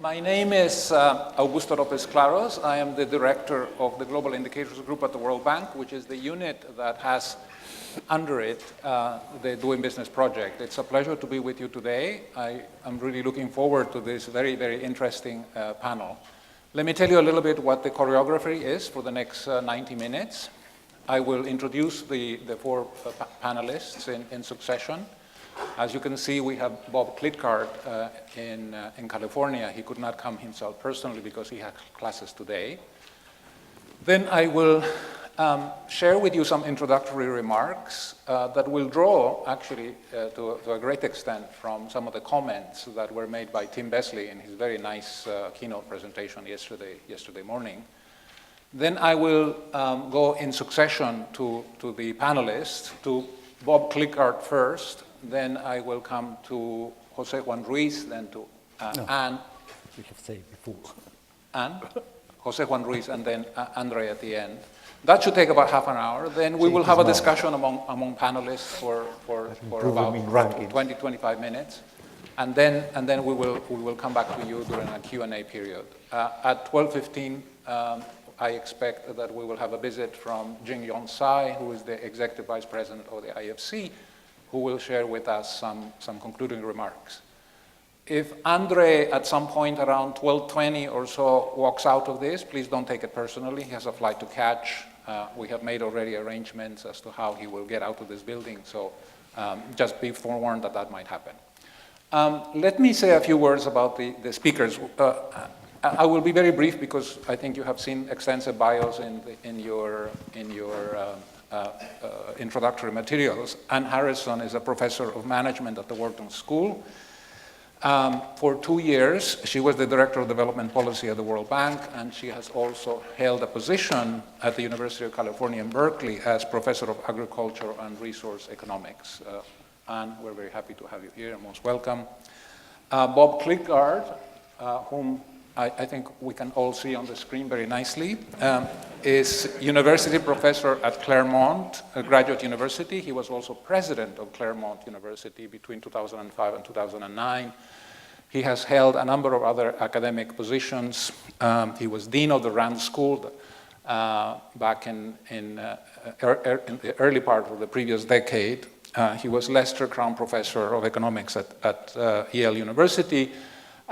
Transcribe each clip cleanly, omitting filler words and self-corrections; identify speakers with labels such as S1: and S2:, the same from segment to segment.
S1: My name is Augusto Lopez-Claros. I am the director of the Global Indicators Group at the World Bank, which is the unit that has under it the Doing Business project. It's a pleasure to be with you today. I am really looking forward to this very, very interesting panel. Let me tell you a little bit what the choreography is for the next 90 minutes. I will introduce the four panelists in succession. As you can see, we have Bob Klitgaard in California. He could not come himself personally because he had classes today. Then I will share with you some introductory remarks that will draw, actually, to a great extent from some of the comments that were made by Tim Besley in his very nice keynote presentation yesterday morning. Then I will go in succession to the panelists, to Bob Klitgaard first. Then I will come to José Juan Ruiz, then to Anne.
S2: We have said before.
S1: Anne, José Juan Ruiz, and then Andrei at the end. That should take about half an hour. Then we will have a discussion among panelists for about 20, 25 minutes. And then we will come back to you during a Q&A period. At 12:15, I expect that we will have a visit from Jing-Yon Tsai, who is the Executive Vice President of the IFC, who will share with us some concluding remarks. If Andrei, at some point around 12:20 or so, walks out of this, please don't take it personally. He has a flight to catch. We have made already arrangements as to how he will get out of this building, so just be forewarned that might happen. Let me say a few words about the speakers. I will be very brief because I think you have seen extensive bios in your introductory materials. Anne Harrison is a professor of management at the Wharton School. For 2 years, she was the director of development policy at the World Bank, and she has also held a position at the University of California in Berkeley as professor of agriculture and resource economics. Anne, we're very happy to have you here, and most welcome. Bob Klitgaard, whom I think we can all see on the screen very nicely, is university professor at Claremont Graduate University. He was also president of Claremont University between 2005 and 2009. He has held a number of other academic positions. He was dean of the Rand School back in the early part of the previous decade. He was Lester Crown Professor of Economics at Yale University.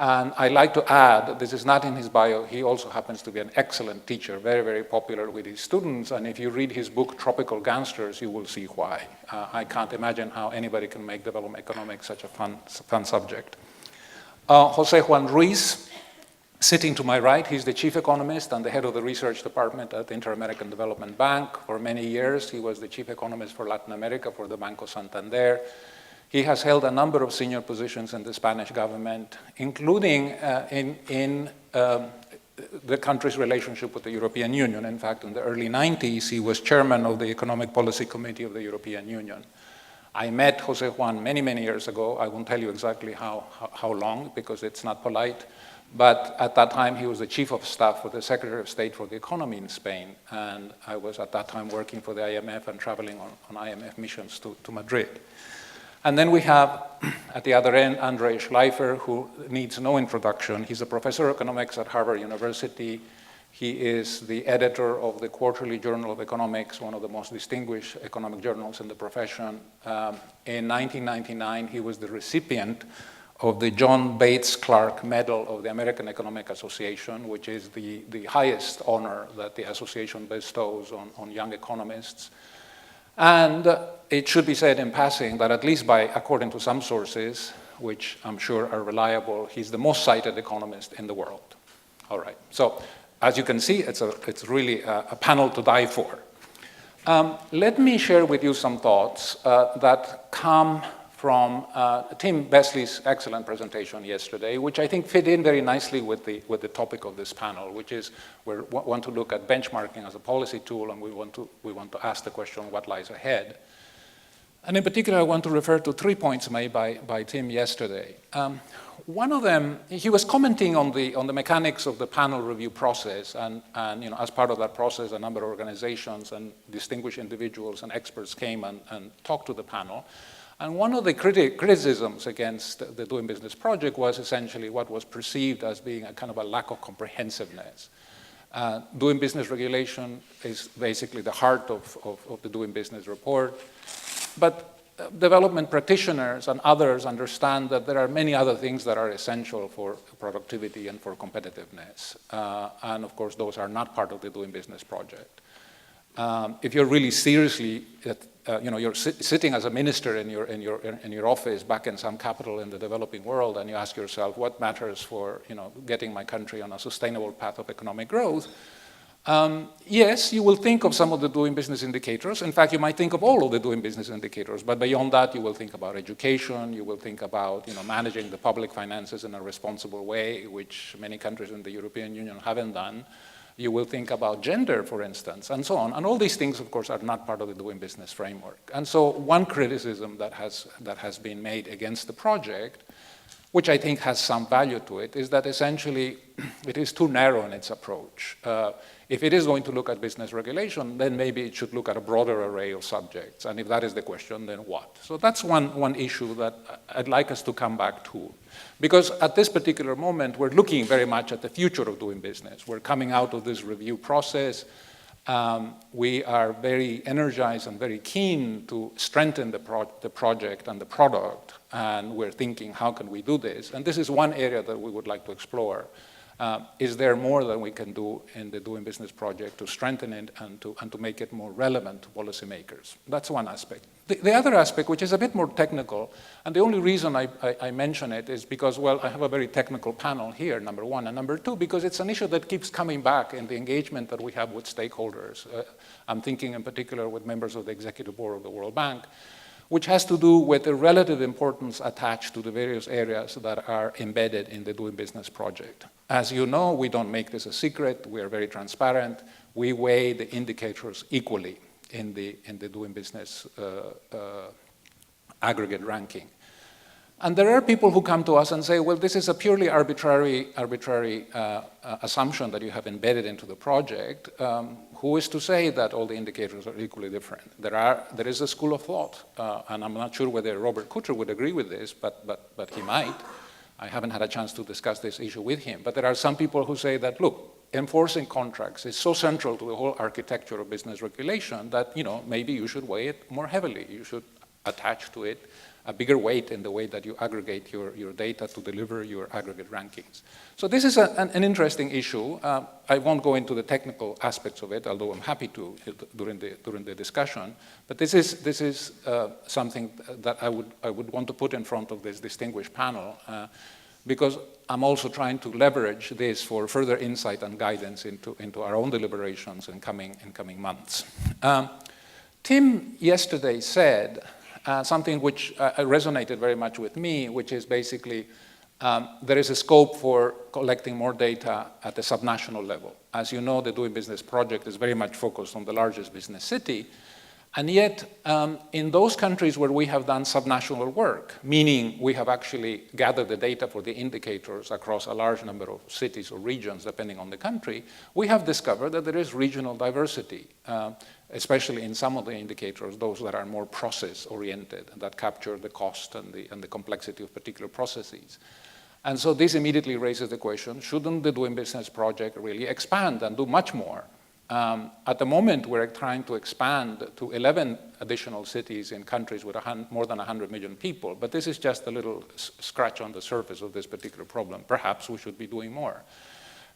S1: And I'd like to add, this is not in his bio, he also happens to be an excellent teacher, very, very popular with his students. And if you read his book, Tropical Gangsters, you will see why. I can't imagine how anybody can make development economics such a fun subject. José Juan Ruiz, sitting to my right, he's the chief economist and the head of the research department at the Inter-American Development Bank. For many years, he was the chief economist for Latin America for the Banco Santander. He has held a number of senior positions in the Spanish government, including in the country's relationship with the European Union. In fact, in the early 90s, he was chairman of the Economic Policy Committee of the European Union. I met José Juan many, many years ago. I won't tell you exactly how long, because it's not polite. But at that time, he was the chief of staff for the Secretary of State for the Economy in Spain. And I was at that time working for the IMF and traveling on IMF missions to Madrid. And then we have, at the other end, Andrei Schleifer, who needs no introduction. He's a professor of economics at Harvard University. He is the editor of the Quarterly Journal of Economics, one of the most distinguished economic journals in the profession. In 1999, he was the recipient of the John Bates Clark Medal of the American Economic Association, which is the highest honor that the association bestows on young economists. And it should be said in passing that at least according to some sources, which I'm sure are reliable, he's the most cited economist in the world. All right, so as you can see, it's really a panel to die for. Let me share with you some thoughts that come from Tim Besley's excellent presentation yesterday, which I think fit in very nicely with the topic of this panel, which is we want to look at benchmarking as a policy tool, and we want to ask the question, what lies ahead? And in particular, I want to refer to 3 points made by Tim yesterday. One of them, he was commenting on the mechanics of the panel review process, and as part of that process, a number of organizations and distinguished individuals and experts came and talked to the panel. And one of the criticisms against the Doing Business project was essentially what was perceived as being a kind of a lack of comprehensiveness. Doing Business regulation is basically the heart of the Doing Business report. But development practitioners and others understand that there are many other things that are essential for productivity and for competitiveness. And of course, those are not part of the Doing Business project. If you're really seriously, you're sitting as a minister in your office back in some capital in the developing world, and you ask yourself, what matters for getting my country on a sustainable path of economic growth? Yes, you will think of some of the Doing Business indicators. In fact, you might think of all of the Doing Business indicators, but beyond that, you will think about education, you will think about managing the public finances in a responsible way, which many countries in the European Union haven't done. You will think about gender, for instance, and so on. And all these things, of course, are not part of the Doing Business framework. And so one criticism that has been made against the project, which I think has some value to it, is that essentially it is too narrow in its approach. If it is going to look at business regulation, then maybe it should look at a broader array of subjects. And if that is the question, then what? So that's one issue that I'd like us to come back to. Because at this particular moment, we're looking very much at the future of doing business. We're coming out of this review process. We are very energized and very keen to strengthen the project and the product. And we're thinking, how can we do this? And this is one area that we would like to explore. Is there more that we can do in the Doing Business project to strengthen it and to make it more relevant to policymakers? That's one aspect. The other aspect, which is a bit more technical, and the only reason I mention it is because, well, I have a very technical panel here, number one, and number two, because it's an issue that keeps coming back in the engagement that we have with stakeholders. I'm thinking in particular with members of the Executive Board of the World Bank, which has to do with the relative importance attached to the various areas that are embedded in the Doing Business project. As you know, we don't make this a secret. We are very transparent. We weigh the indicators equally in the Doing Business aggregate ranking. And there are people who come to us and say, well, this is a purely arbitrary assumption that you have embedded into the project. Who is to say that all the indicators are equally different? There is a school of thought, and I'm not sure whether Robert Kutter would agree with this, but he might. I haven't had a chance to discuss this issue with him. But there are some people who say that, look, enforcing contracts is so central to the whole architecture of business regulation that, maybe you should weigh it more heavily. You should attach to it a bigger weight in the way that you aggregate your data to deliver your aggregate rankings. So this is an interesting issue. I won't go into the technical aspects of it, although I'm happy to during the discussion. But this is something that I would want to put in front of this distinguished panel, because I'm also trying to leverage this for further insight and guidance into our own deliberations in coming months. Tim yesterday said something which resonated very much with me, which is basically there is a scope for collecting more data at the subnational level. As you know, the Doing Business project is very much focused on the largest business city. And yet, in those countries where we have done subnational work, meaning we have actually gathered the data for the indicators across a large number of cities or regions, depending on the country, we have discovered that there is regional diversity, especially in some of the indicators, those that are more process-oriented, that capture the cost and the complexity of particular processes. And so this immediately raises the question, shouldn't the Doing Business project really expand and do much more? At the moment, we're trying to expand to 11 additional cities in countries with more than 100 million people, but this is just a little scratch on the surface of this particular problem. Perhaps we should be doing more.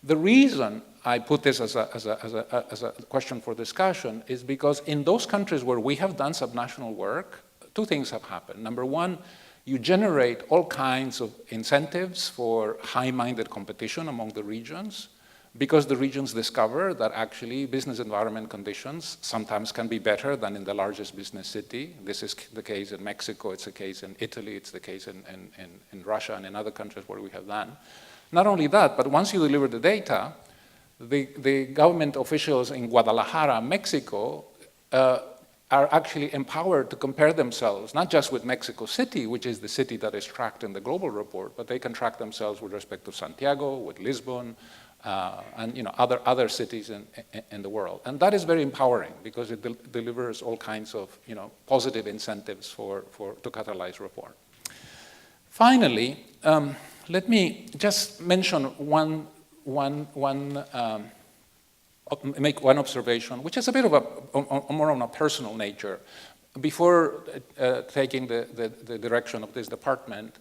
S1: The reason I put this as a question for discussion is because in those countries where we have done subnational work, two things have happened. Number one, you generate all kinds of incentives for high-minded competition among the regions, because the regions discover that actually business environment conditions sometimes can be better than in the largest business city. This is the case in Mexico, it's the case in Italy, it's the case in Russia and in other countries where we have done. Not only that, but once you deliver the data, the government officials in Guadalajara, Mexico, are actually empowered to compare themselves, not just with Mexico City, which is the city that is tracked in the global report, but they can track themselves with respect to Santiago, with Lisbon, and other cities in the world. And that is very empowering because it delivers all kinds of positive incentives to catalyze reform. Finally, let me just mention make one observation, which is a bit of a more on a personal nature. Before taking the direction of this department,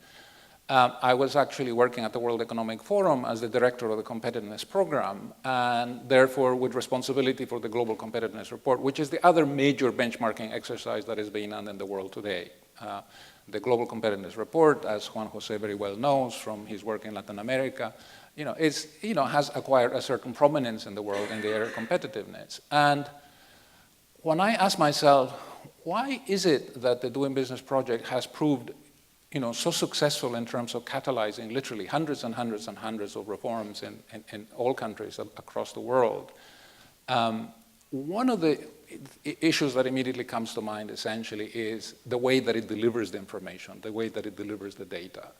S1: I was actually working at the World Economic Forum as the director of the competitiveness program, and therefore with responsibility for the Global Competitiveness Report, which is the other major benchmarking exercise that is being done in the world today. The Global Competitiveness Report, as Juan José very well knows from his work in Latin America, has acquired a certain prominence in the world in the area of competitiveness. And when I ask myself, why is it that the Doing Business Project has proved so successful in terms of catalyzing literally hundreds and hundreds and hundreds of reforms in all countries across the world? One of the issues that immediately comes to mind essentially is the way that it delivers the information, the way that it delivers the data.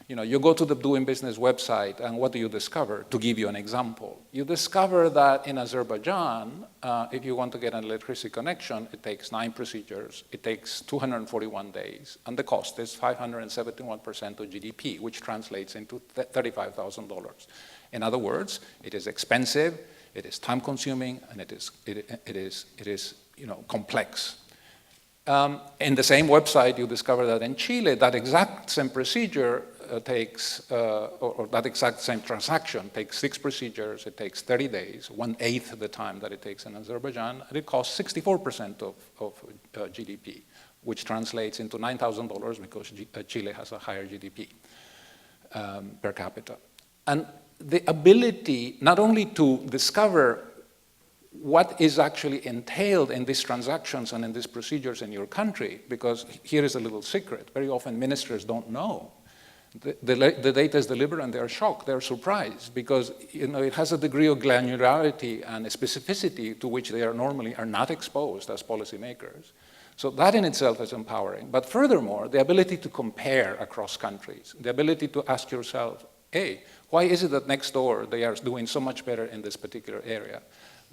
S1: You go to the Doing Business website, and what do you discover? To give you an example, you discover that in Azerbaijan, if you want to get an electricity connection, it takes 9 procedures, it takes 241 days, and the cost is 571% of GDP, which translates into $35,000. In other words, it is expensive, it is time-consuming, and it is complex. In the same website, you discover that in Chile, that exact same procedure takes, or that exact same transaction takes 6 procedures, it takes 30 days, 1/8 of the time that it takes in Azerbaijan, and it costs 64% of GDP, which translates into $9,000 because Chile has a higher GDP per capita. And the ability not only to discover what is actually entailed in these transactions and in these procedures in your country, because here is a little secret. Very often ministers don't know. The data is delivered and they're shocked, they're surprised, because it has a degree of granularity and specificity to which they normally are not exposed as policymakers. So that in itself is empowering. But furthermore, the ability to compare across countries, the ability to ask yourself, hey, why is it that next door they are doing so much better in this particular area?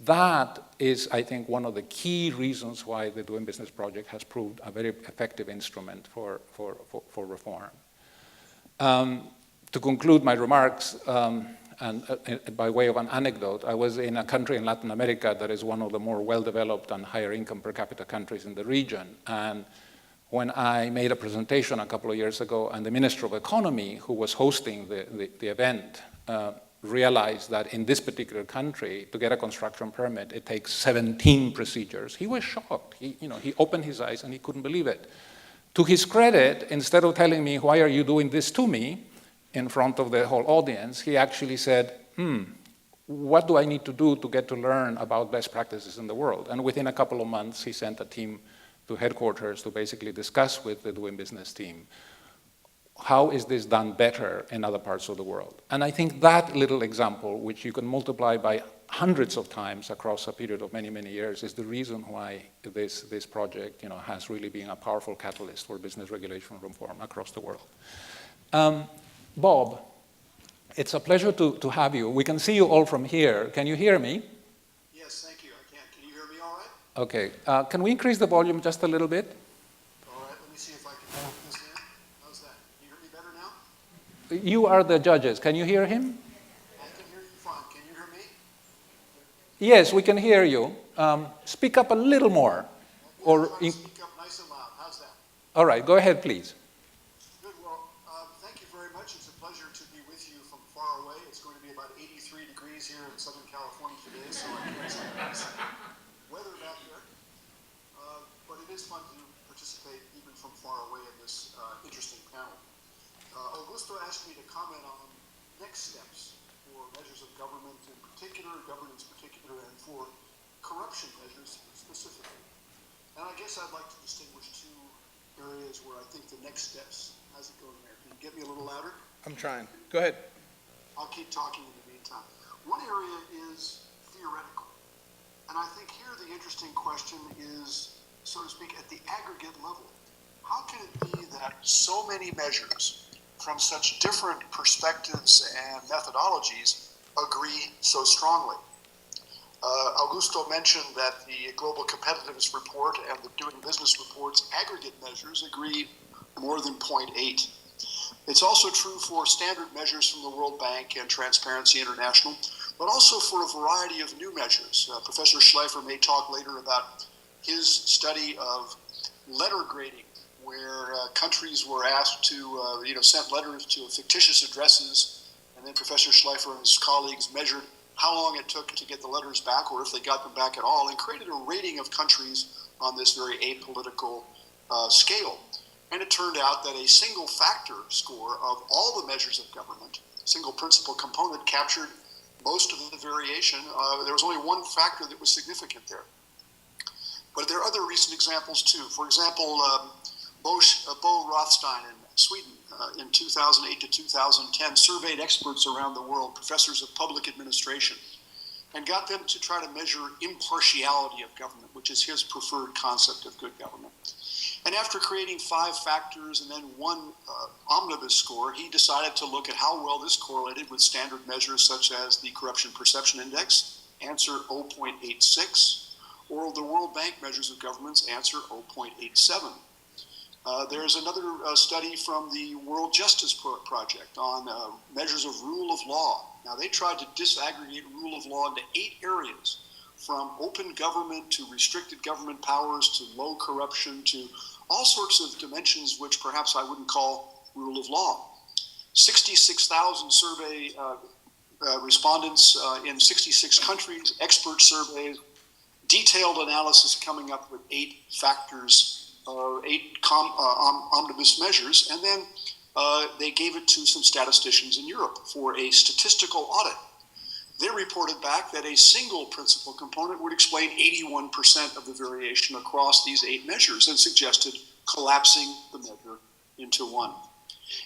S1: That is, I think, one of the key reasons why the Doing Business Project has proved a very effective instrument for reform. To conclude my remarks, and by way of an anecdote, I was in a country in Latin America that is one of the more well-developed and higher income per capita countries in the region. And when I made a presentation a couple of years ago, and the Minister of Economy, who was hosting the event, realized that in this particular country, to get a construction permit, it takes 17 procedures. He was shocked. He opened his eyes and he couldn't believe it. To his credit, instead of telling me, why are you doing this to me, in front of the whole audience, he actually said, what do I need to do to get to learn about best practices in the world? And within a couple of months, he sent a team to headquarters to basically discuss with the Doing Business team, how is this done better in other parts of the world? And I think that little example, which you can multiply by hundreds of times across a period of many, many years, is the reason why this project has really been a powerful catalyst for business regulation reform across the world. Bob, it's a pleasure to have you. We can see you all from here. Can you hear me?
S2: Yes, thank you. I can. Can you hear me all right?
S1: Okay. Can we increase the volume just a little bit?
S2: All right. Let me see if I can hold this in. How's that? Can you hear me better now?
S1: You are the judges. Can you hear him?
S2: I can hear you fine. Can you hear me?
S1: Yes, we can hear you. Speak up a little more.
S2: Or speak up nice and loud. How's that?
S1: All right. Go ahead, please.
S2: Good. Well, thank you very much. It's a pleasure to be with you from far away. It's going to be about 83 degrees here in Southern California today, so I can't say nice weather back here. But it is fun to participate even from far away in this interesting panel. Augusto asked me to comment on next steps for measures of government in particular, governance in particular, and for corruption measures specifically. And I guess I'd like to distinguish 2 areas where I think the next steps, how's it going there? Can you get me a little louder?
S3: I'm trying. Go ahead.
S2: I'll keep talking in the meantime. One area is theoretical. And I think here the interesting question is, so to speak, at the aggregate level. How can it be that so many measures from such different perspectives and methodologies agree so strongly. Augusto mentioned that the Global Competitiveness Report and the Doing Business Report's aggregate measures agree more than 0.8. It's also true for standard measures from the World Bank and Transparency International, but also for a variety of new measures. Professor Schleifer may talk later about his study of letter grading, where countries were asked to, sent letters to fictitious addresses, and then Professor Schleifer and his colleagues measured how long it took to get the letters back, or if they got them back at all, and created a rating of countries on this very apolitical scale. And it turned out that a single factor score of all the measures of government, single principal component, captured most of the variation. There was only one factor that was significant there. But there are other recent examples too. For example, Bo Rothstein in Sweden in 2008 to 2010 surveyed experts around the world, professors of public administration, and got them to try to measure impartiality of government, which is his preferred concept of good government. And after creating 5 factors and then one omnibus score, he decided to look at how well this correlated with standard measures such as the Corruption Perception Index, answer 0.86, or the World Bank measures of government's answer 0.87. There's another study from the World Justice Project on measures of rule of law. Now, they tried to disaggregate rule of law into 8 areas, from open government to restricted government powers to low corruption to all sorts of dimensions which perhaps I wouldn't call rule of law. 66,000 survey respondents in 66 countries, expert surveys, detailed analysis coming up with 8 factors, 8 omnibus measures, and then they gave it to some statisticians in Europe for a statistical audit. They reported back that a single principal component would explain 81% of the variation across these 8 measures and suggested collapsing the measure into one.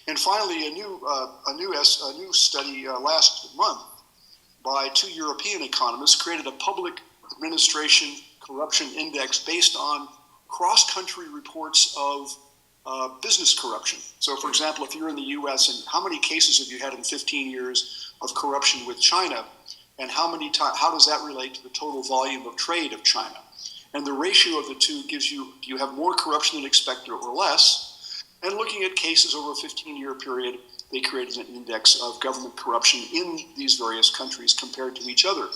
S2: And finally, a new study last month by 2 European economists created a public administration corruption index based on cross-country reports of business corruption. So, for example, if you're in the U.S., and how many cases have you had in 15 years of corruption with China, and how does that relate to the total volume of trade of China? And the ratio of the two gives you, do you have more corruption than expected or less? And looking at cases over a 15-year period, they created an index of government corruption in these various countries compared to each other.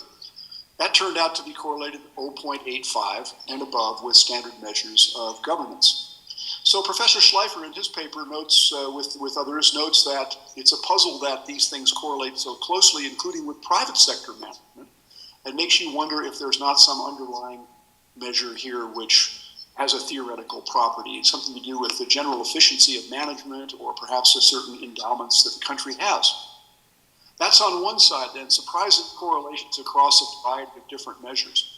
S2: That turned out to be correlated 0.85 and above with standard measures of governance. So Professor Schleifer in his paper notes, with others, notes that it's a puzzle that these things correlate so closely, including with private sector management. It makes you wonder if there's not some underlying measure here which has a theoretical property, something to do with the general efficiency of management or perhaps a certain endowments that the country has. That's on one side, then, surprising correlations across a variety of different measures.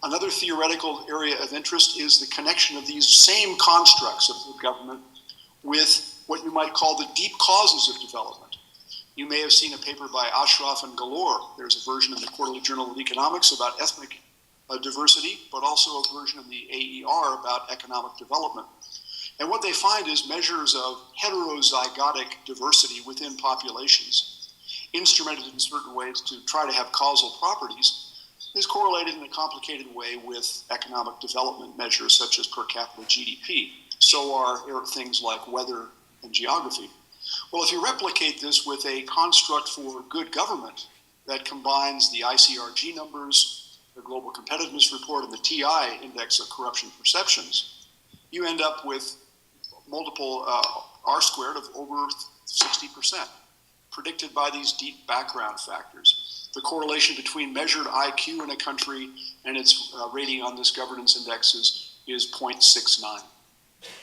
S2: Another theoretical area of interest is the connection of these same constructs of good government with what you might call the deep causes of development. You may have seen a paper by Ashraf and Galor. There's a version in the Quarterly Journal of Economics about ethnic diversity, but also a version in the AER about economic development. And what they find is measures of heterozygotic diversity within populations, instrumented in certain ways to try to have causal properties, is correlated in a complicated way with economic development measures such as per capita GDP. So are things like weather and geography. Well, if you replicate this with a construct for good government that combines the ICRG numbers, the Global Competitiveness Report, and the TI Index of Corruption Perceptions, you end up with multiple R squared of over 60%, predicted by these deep background factors. The correlation between measured IQ in a country and its rating on this governance index is 0.69.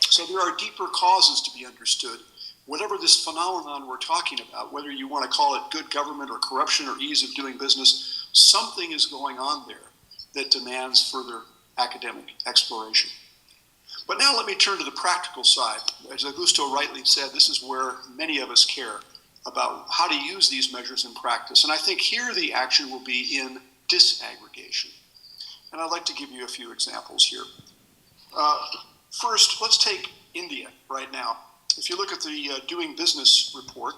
S2: So there are deeper causes to be understood. Whatever this phenomenon we're talking about, whether you want to call it good government or corruption or ease of doing business, something is going on there that demands further academic exploration. But now let me turn to the practical side. As Augusto rightly said, this is where many of us care about how to use these measures in practice. And I think here the action will be in disaggregation. And I'd like to give you a few examples here. First, let's take India right now. If you look at the Doing Business report,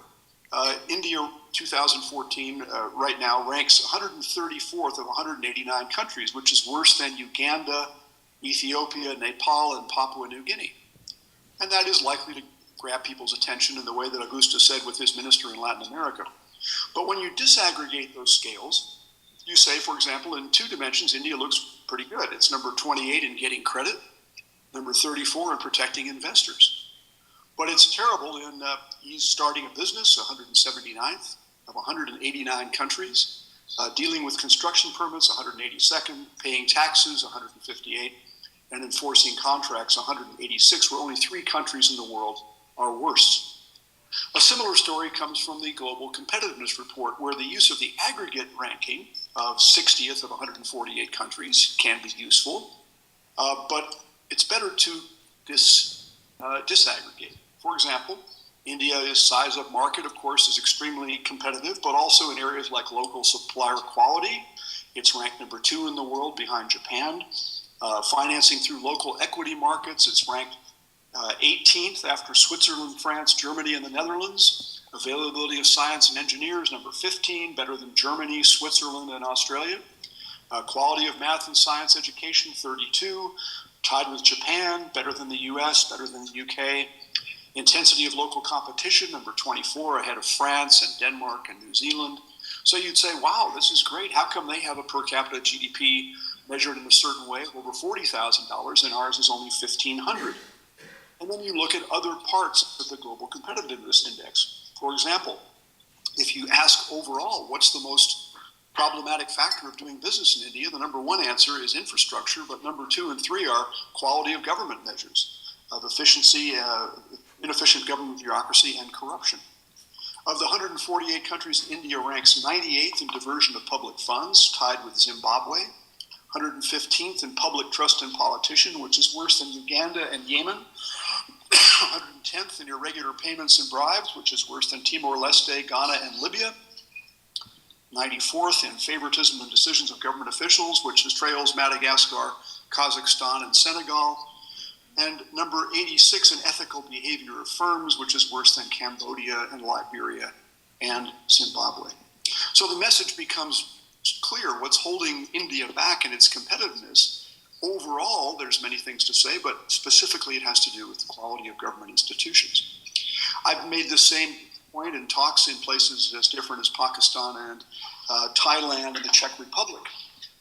S2: India 2014, right now, ranks 134th of 189 countries, which is worse than Uganda, Ethiopia, Nepal, and Papua New Guinea. And that is likely to grab people's attention in the way that Augusto said with his minister in Latin America. But when you disaggregate those scales, you say, for example, in 2 dimensions, India looks pretty good. It's number 28 in getting credit, number 34 in protecting investors. But it's terrible in ease starting a business, 179th of 189 countries, dealing with construction permits, 182nd, paying taxes, 158, and enforcing contracts, 186, where only 3 countries in the world are worse. A similar story comes from the Global Competitiveness Report, where the use of the aggregate ranking of 60th of 148 countries can be useful, but it's better to disaggregate. For example, India's size of market, of course, is extremely competitive, but also in areas like local supplier quality. It's ranked number 2 in the world behind Japan. Financing through local equity markets, it's ranked 18th after Switzerland, France, Germany, and the Netherlands. Availability of science and engineers, number 15, better than Germany, Switzerland, and Australia. Quality of math and science education, 32, tied with Japan, better than the US, better than the UK. Intensity of local competition, number 24, ahead of France and Denmark and New Zealand. So you'd say, wow, this is great. How come they have a per capita GDP measured in a certain way of over $40,000 and ours is only $1,500? And then you look at other parts of the Global Competitiveness Index. For example, if you ask overall, what's the most problematic factor of doing business in India, the number 1 answer is infrastructure, but number 2 and 3 are quality of government measures, of efficiency, inefficient government bureaucracy, and corruption. Of the 148 countries, India ranks 98th in diversion of public funds, tied with Zimbabwe, 115th in public trust in politicians, which is worse than Uganda and Yemen, 110th in irregular payments and bribes, which is worse than Timor-Leste, Ghana, and Libya, 94th in favoritism and decisions of government officials, which trails Madagascar, Kazakhstan, and Senegal, and number 86 in ethical behavior of firms, which is worse than Cambodia and Liberia and Zimbabwe. So the message becomes clear what's holding India back in its competitiveness. Overall, there's many things to say, but specifically it has to do with the quality of government institutions. I've made the same point in talks in places as different as Pakistan and Thailand and the Czech Republic,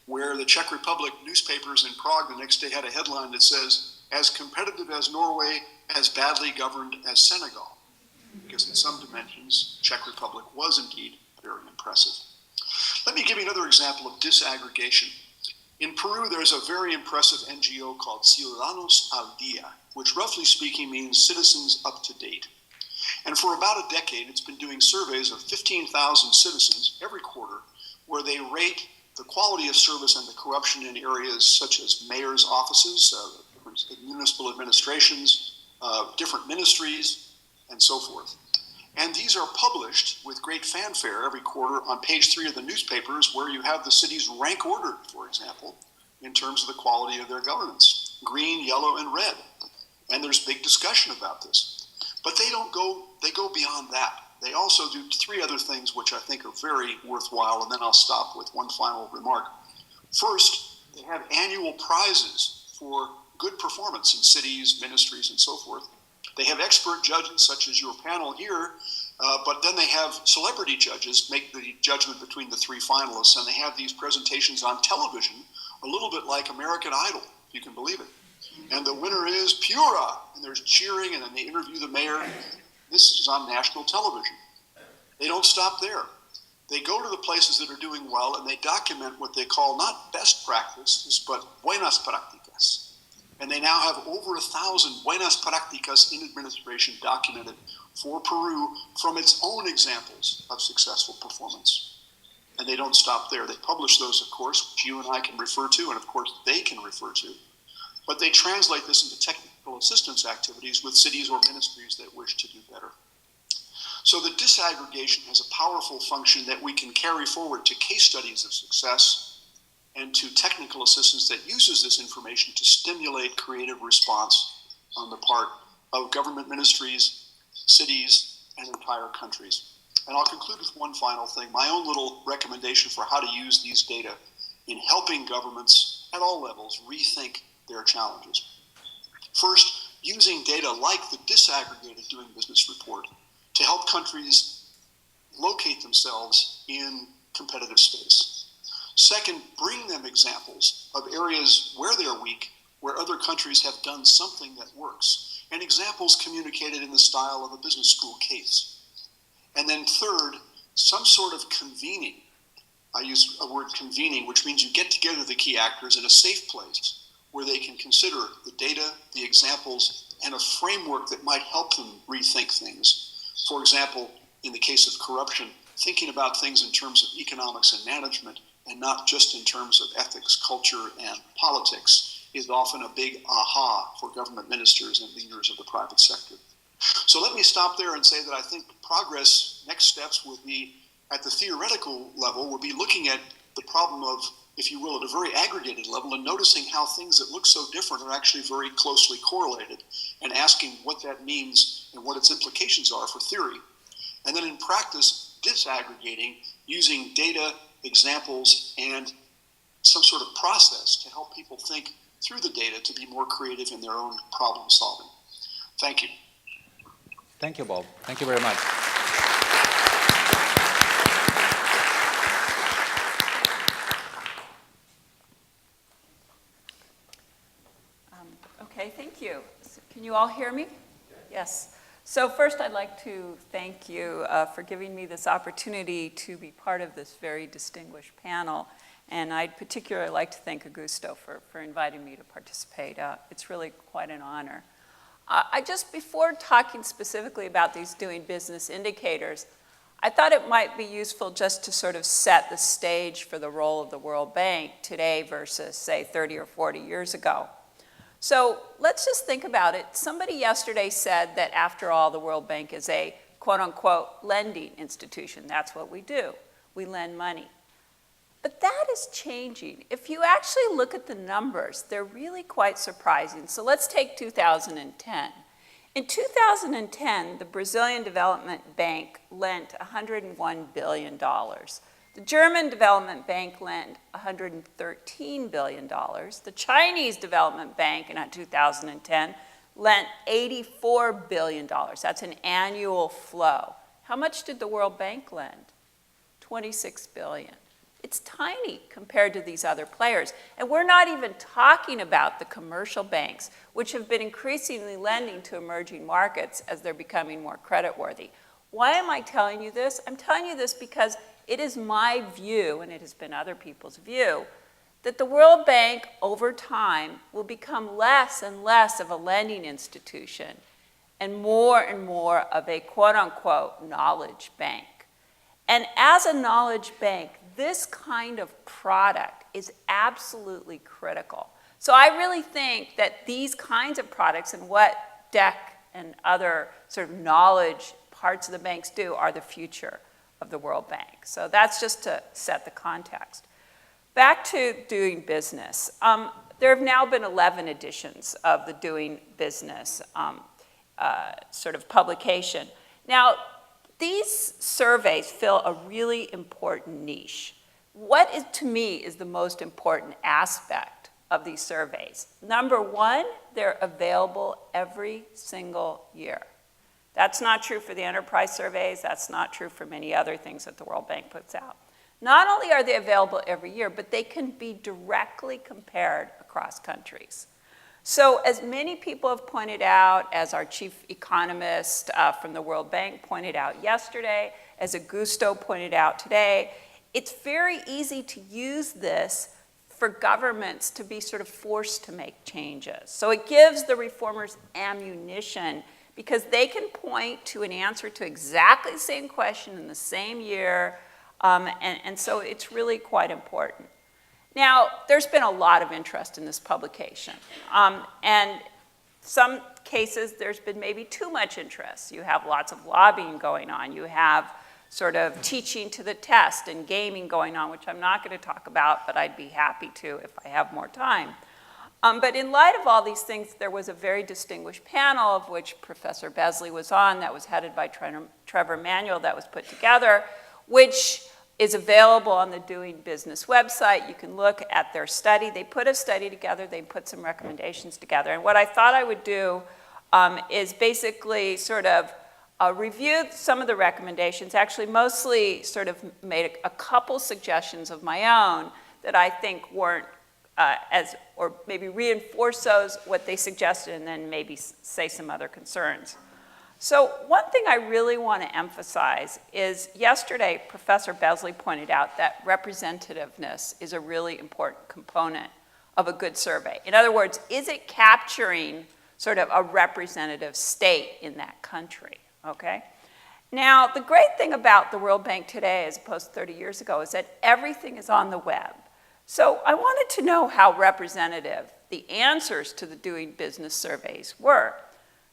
S2: where the Czech Republic newspapers in Prague the next day had a headline that says, as competitive as Norway, as badly governed as Senegal. Because in some dimensions, Czech Republic was indeed very impressive. Let me give you another example of disaggregation. In Peru, there's a very impressive NGO called Ciudadanos al Día, which roughly speaking means citizens up to date. And for about a decade, it's been doing surveys of 15,000 citizens every quarter, where they rate the quality of service and the corruption in areas such as mayor's offices, municipal administrations, different ministries, and so forth. And these are published with great fanfare every quarter on page 3 of the newspapers, where you have the cities rank ordered, for example, in terms of the quality of their governance, green, yellow, and red. And there's big discussion about this. But they go beyond that. They also do 3 other things which I think are very worthwhile, and then I'll stop with one final remark. First, they have annual prizes for good performance in cities, ministries, and so forth. They have expert judges, such as your panel here, but then they have celebrity judges make the judgment between the 3 finalists, and they have these presentations on television, a little bit like American Idol, if you can believe it. And the winner is Pura, and there's cheering, and then they interview the mayor. This is on national television. They don't stop there. They go to the places that are doing well, and they document what they call not best practices, but buenas prácticas. And they now have over 1,000 buenas prácticas in administration documented for Peru from its own examples of successful performance. And they don't stop there. They publish those, of course, which you and I can refer to, and of course they can refer to. But they translate this into technical assistance activities with cities or ministries that wish to do better. So the disaggregation has a powerful function that we can carry forward to case studies of success and to technical assistance that uses this information to stimulate creative response on the part of government ministries, cities, and entire countries. And I'll conclude with one final thing, my own little recommendation for how to use these data in helping governments at all levels rethink their challenges. First, using data like the disaggregated Doing Business report to help countries locate themselves in competitive space. Second, bring them examples of areas where they're weak, where other countries have done something that works, and examples communicated in the style of a business school case. And then third, some sort of convening. I use a word convening, which means you get together the key actors in a safe place where they can consider the data, the examples, and a framework that might help them rethink things. For example, in the case of corruption, thinking about things in terms of economics and management and not just in terms of ethics, culture, and politics is often a big aha for government ministers and leaders of the private sector. So let me stop there and say that I think progress, next steps will be at the theoretical level, we'll be looking at the problem of, if you will, at a very aggregated level and noticing how things that look so different are actually very closely correlated and asking what that means and what its implications are for theory. And then in practice, disaggregating using data, examples, and some sort of process to help people think through the data to be more creative in their own problem solving. Thank you.
S1: Thank you, Bob. Thank you very much.
S3: Okay, thank you. Can you all hear me? Yes. So first I'd like to thank you for giving me this opportunity to be part of this very distinguished panel. And I'd particularly like to thank Augusto for inviting me to participate. It's really quite an honor. Before talking specifically about these doing business indicators, I thought it might be useful just to sort of set the stage for the role of the World Bank today versus, say, 30 or 40 years ago. So let's just think about it. Somebody yesterday said that after all, the World Bank is a quote-unquote lending institution. That's what we do. We lend money. But that is changing. If you actually look at the numbers, they're really quite surprising. So let's take 2010. In 2010, the Brazilian Development Bank lent $101 billion. The German Development Bank lent $113 billion. The Chinese Development Bank in 2010 lent $84 billion. That's an annual flow. How much did the World Bank lend? $26 billion. It's tiny compared to these other players. And we're not even talking about the commercial banks, which have been increasingly lending to emerging markets as they're becoming more creditworthy. Why am I telling you this? I'm telling you this because it is my view, and it has been other people's view, that the World Bank over time will become less and less of a lending institution and more of a quote-unquote knowledge bank. And as a knowledge bank, this kind of product is absolutely critical. So I really think that these kinds of products and what DEC and other sort of knowledge parts of the banks do are the future of the World Bank. So that's just to set the context. Back to doing business. There have now been 11 editions of the Doing Business sort of publication. Now, these surveys fill a really important niche. What is, to me, is the most important aspect of these surveys? Number one, they're available every single year. That's not true for the enterprise surveys. That's not true for many other things that the World Bank puts out. Not only are they available every year, but they can be directly compared across countries. So as many people have pointed out, as our chief economist from the World Bank pointed out yesterday, as Augusto pointed out today, it's very easy to use this for governments to be sort of forced to make changes. So it gives the reformers ammunition because they can point to an answer to exactly the same question in the same year, and so it's really quite important. Now, there's been a lot of interest in this publication, and some cases there's been maybe too much interest. You have lots of lobbying going on. You have sort of teaching to the test and gaming going on, which I'm not going to talk about, but I'd be happy to if I have more time. But in light of all these things, there was a very distinguished panel of which Professor Besley was on that was headed by Trevor Manuel that was put together, which is available on the Doing Business website. You can look at their study. They put a study together. They put some recommendations together. And what I thought I would do is basically sort of review some of the recommendations, actually mostly sort of made a couple suggestions of my own that I think weren't or maybe reinforce those, what they suggested, and then maybe say some other concerns. So one thing I really want to emphasize is yesterday, Professor Besley pointed out that representativeness is a really important component of a good survey. In other words, is it capturing sort of a representative state in that country, okay? Now, the great thing about the World Bank today, as opposed to 30 years ago, is that everything is on the web. So I wanted to know how representative the answers to the Doing Business surveys were.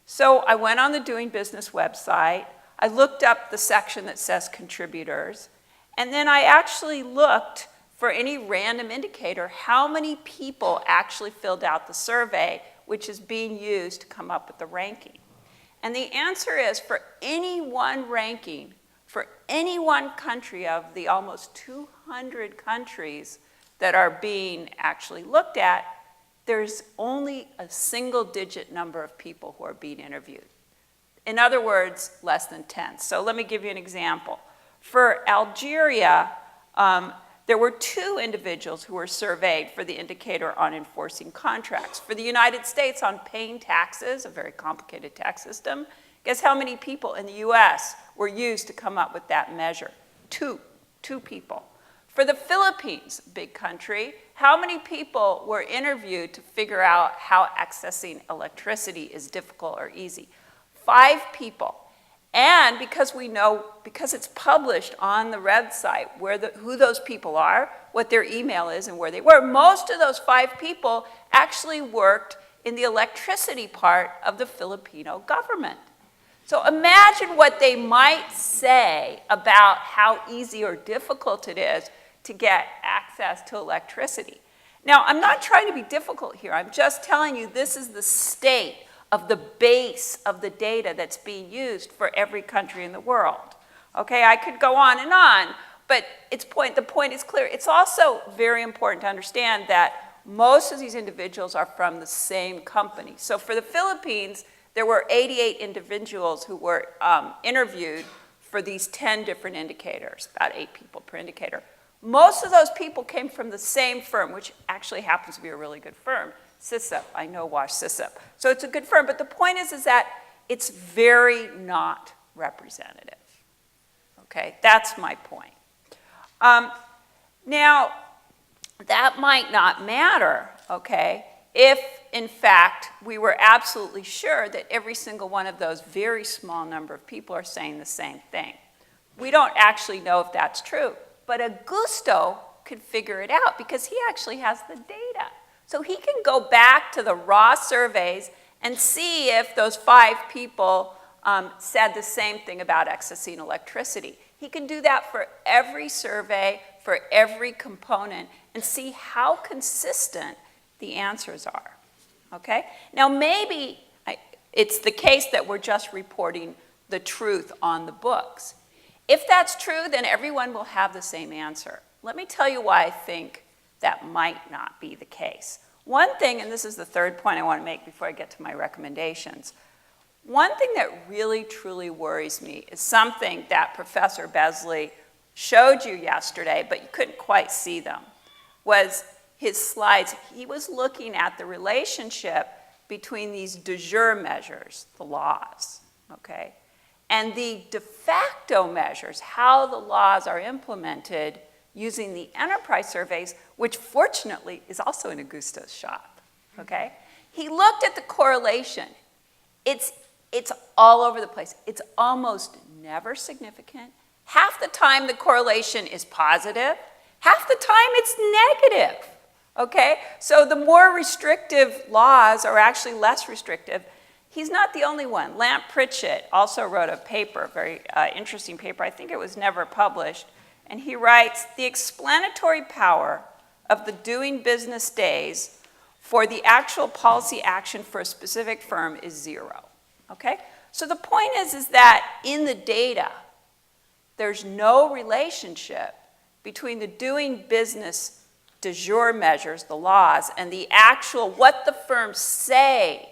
S3: So I went on the Doing Business website, I looked up the section that says contributors, and then I actually looked for any random indicator how many people actually filled out the survey, which is being used to come up with the ranking. And the answer is, for any one ranking, for any one country of the almost 200 countries that are being actually looked at, there's only a single-digit number of people who are being interviewed. In other words, less than 10. So let me give you an example. For Algeria, there were 2 individuals who were surveyed for the indicator on enforcing contracts. For the United States, on paying taxes, a very complicated tax system, guess how many people in the US were used to come up with that measure? 2 people. For the Philippines, big country, how many people were interviewed to figure out how accessing electricity is difficult or easy? 5 people. And because we know, because it's published on the website who those people are, what their email is, and where they were, most of those 5 people actually worked in the electricity part of the Filipino government. So imagine what they might say about how easy or difficult it is to get access to electricity. Now, I'm not trying to be difficult here. I'm just telling you this is the state of the base of the data that's being used for every country in the world. Okay, I could go on, but the point is clear. It's also very important to understand that most of these individuals are from the same company. So for the Philippines, there were 88 individuals who were interviewed for these 10 different indicators, about 8 people per indicator. Most of those people came from the same firm, which actually happens to be a really good firm, CISIP. I know Wash CISIP. So it's a good firm, but the point is that it's very not representative. Okay, that's my point. Now, that might not matter, okay, if in fact we were absolutely sure that every single one of those very small number of people are saying the same thing. We don't actually know if that's true. But Augusto could figure it out because he actually has the data. So he can go back to the raw surveys and see if those 5 people said the same thing about accessing electricity. He can do that for every survey, for every component, and see how consistent the answers are. Okay? Now maybe it's the case that we're just reporting the truth on the books. If that's true, then everyone will have the same answer. Let me tell you why I think that might not be the case. One thing, and this is the third point I want to make before I get to my recommendations, one thing that really, truly worries me is something that Professor Besley showed you yesterday, but you couldn't quite see them, was his slides. He was looking at the relationship between these de jure measures, the laws, okay, and the de facto measures, how the laws are implemented using the enterprise surveys, which fortunately is also in Augusto's shop, okay? He looked at the correlation. It's all over the place. It's almost never significant. Half the time the correlation is positive. Half the time it's negative, okay? So the more restrictive laws are actually less restrictive. He's not the only one. Lamp Pritchett also wrote a paper, a very interesting paper. I think it was never published. And he writes, the explanatory power of the doing business days for the actual policy action for a specific firm is 0, okay? So the point is that in the data, there's no relationship between the doing business de jure measures, the laws, and the actual, what the firms say.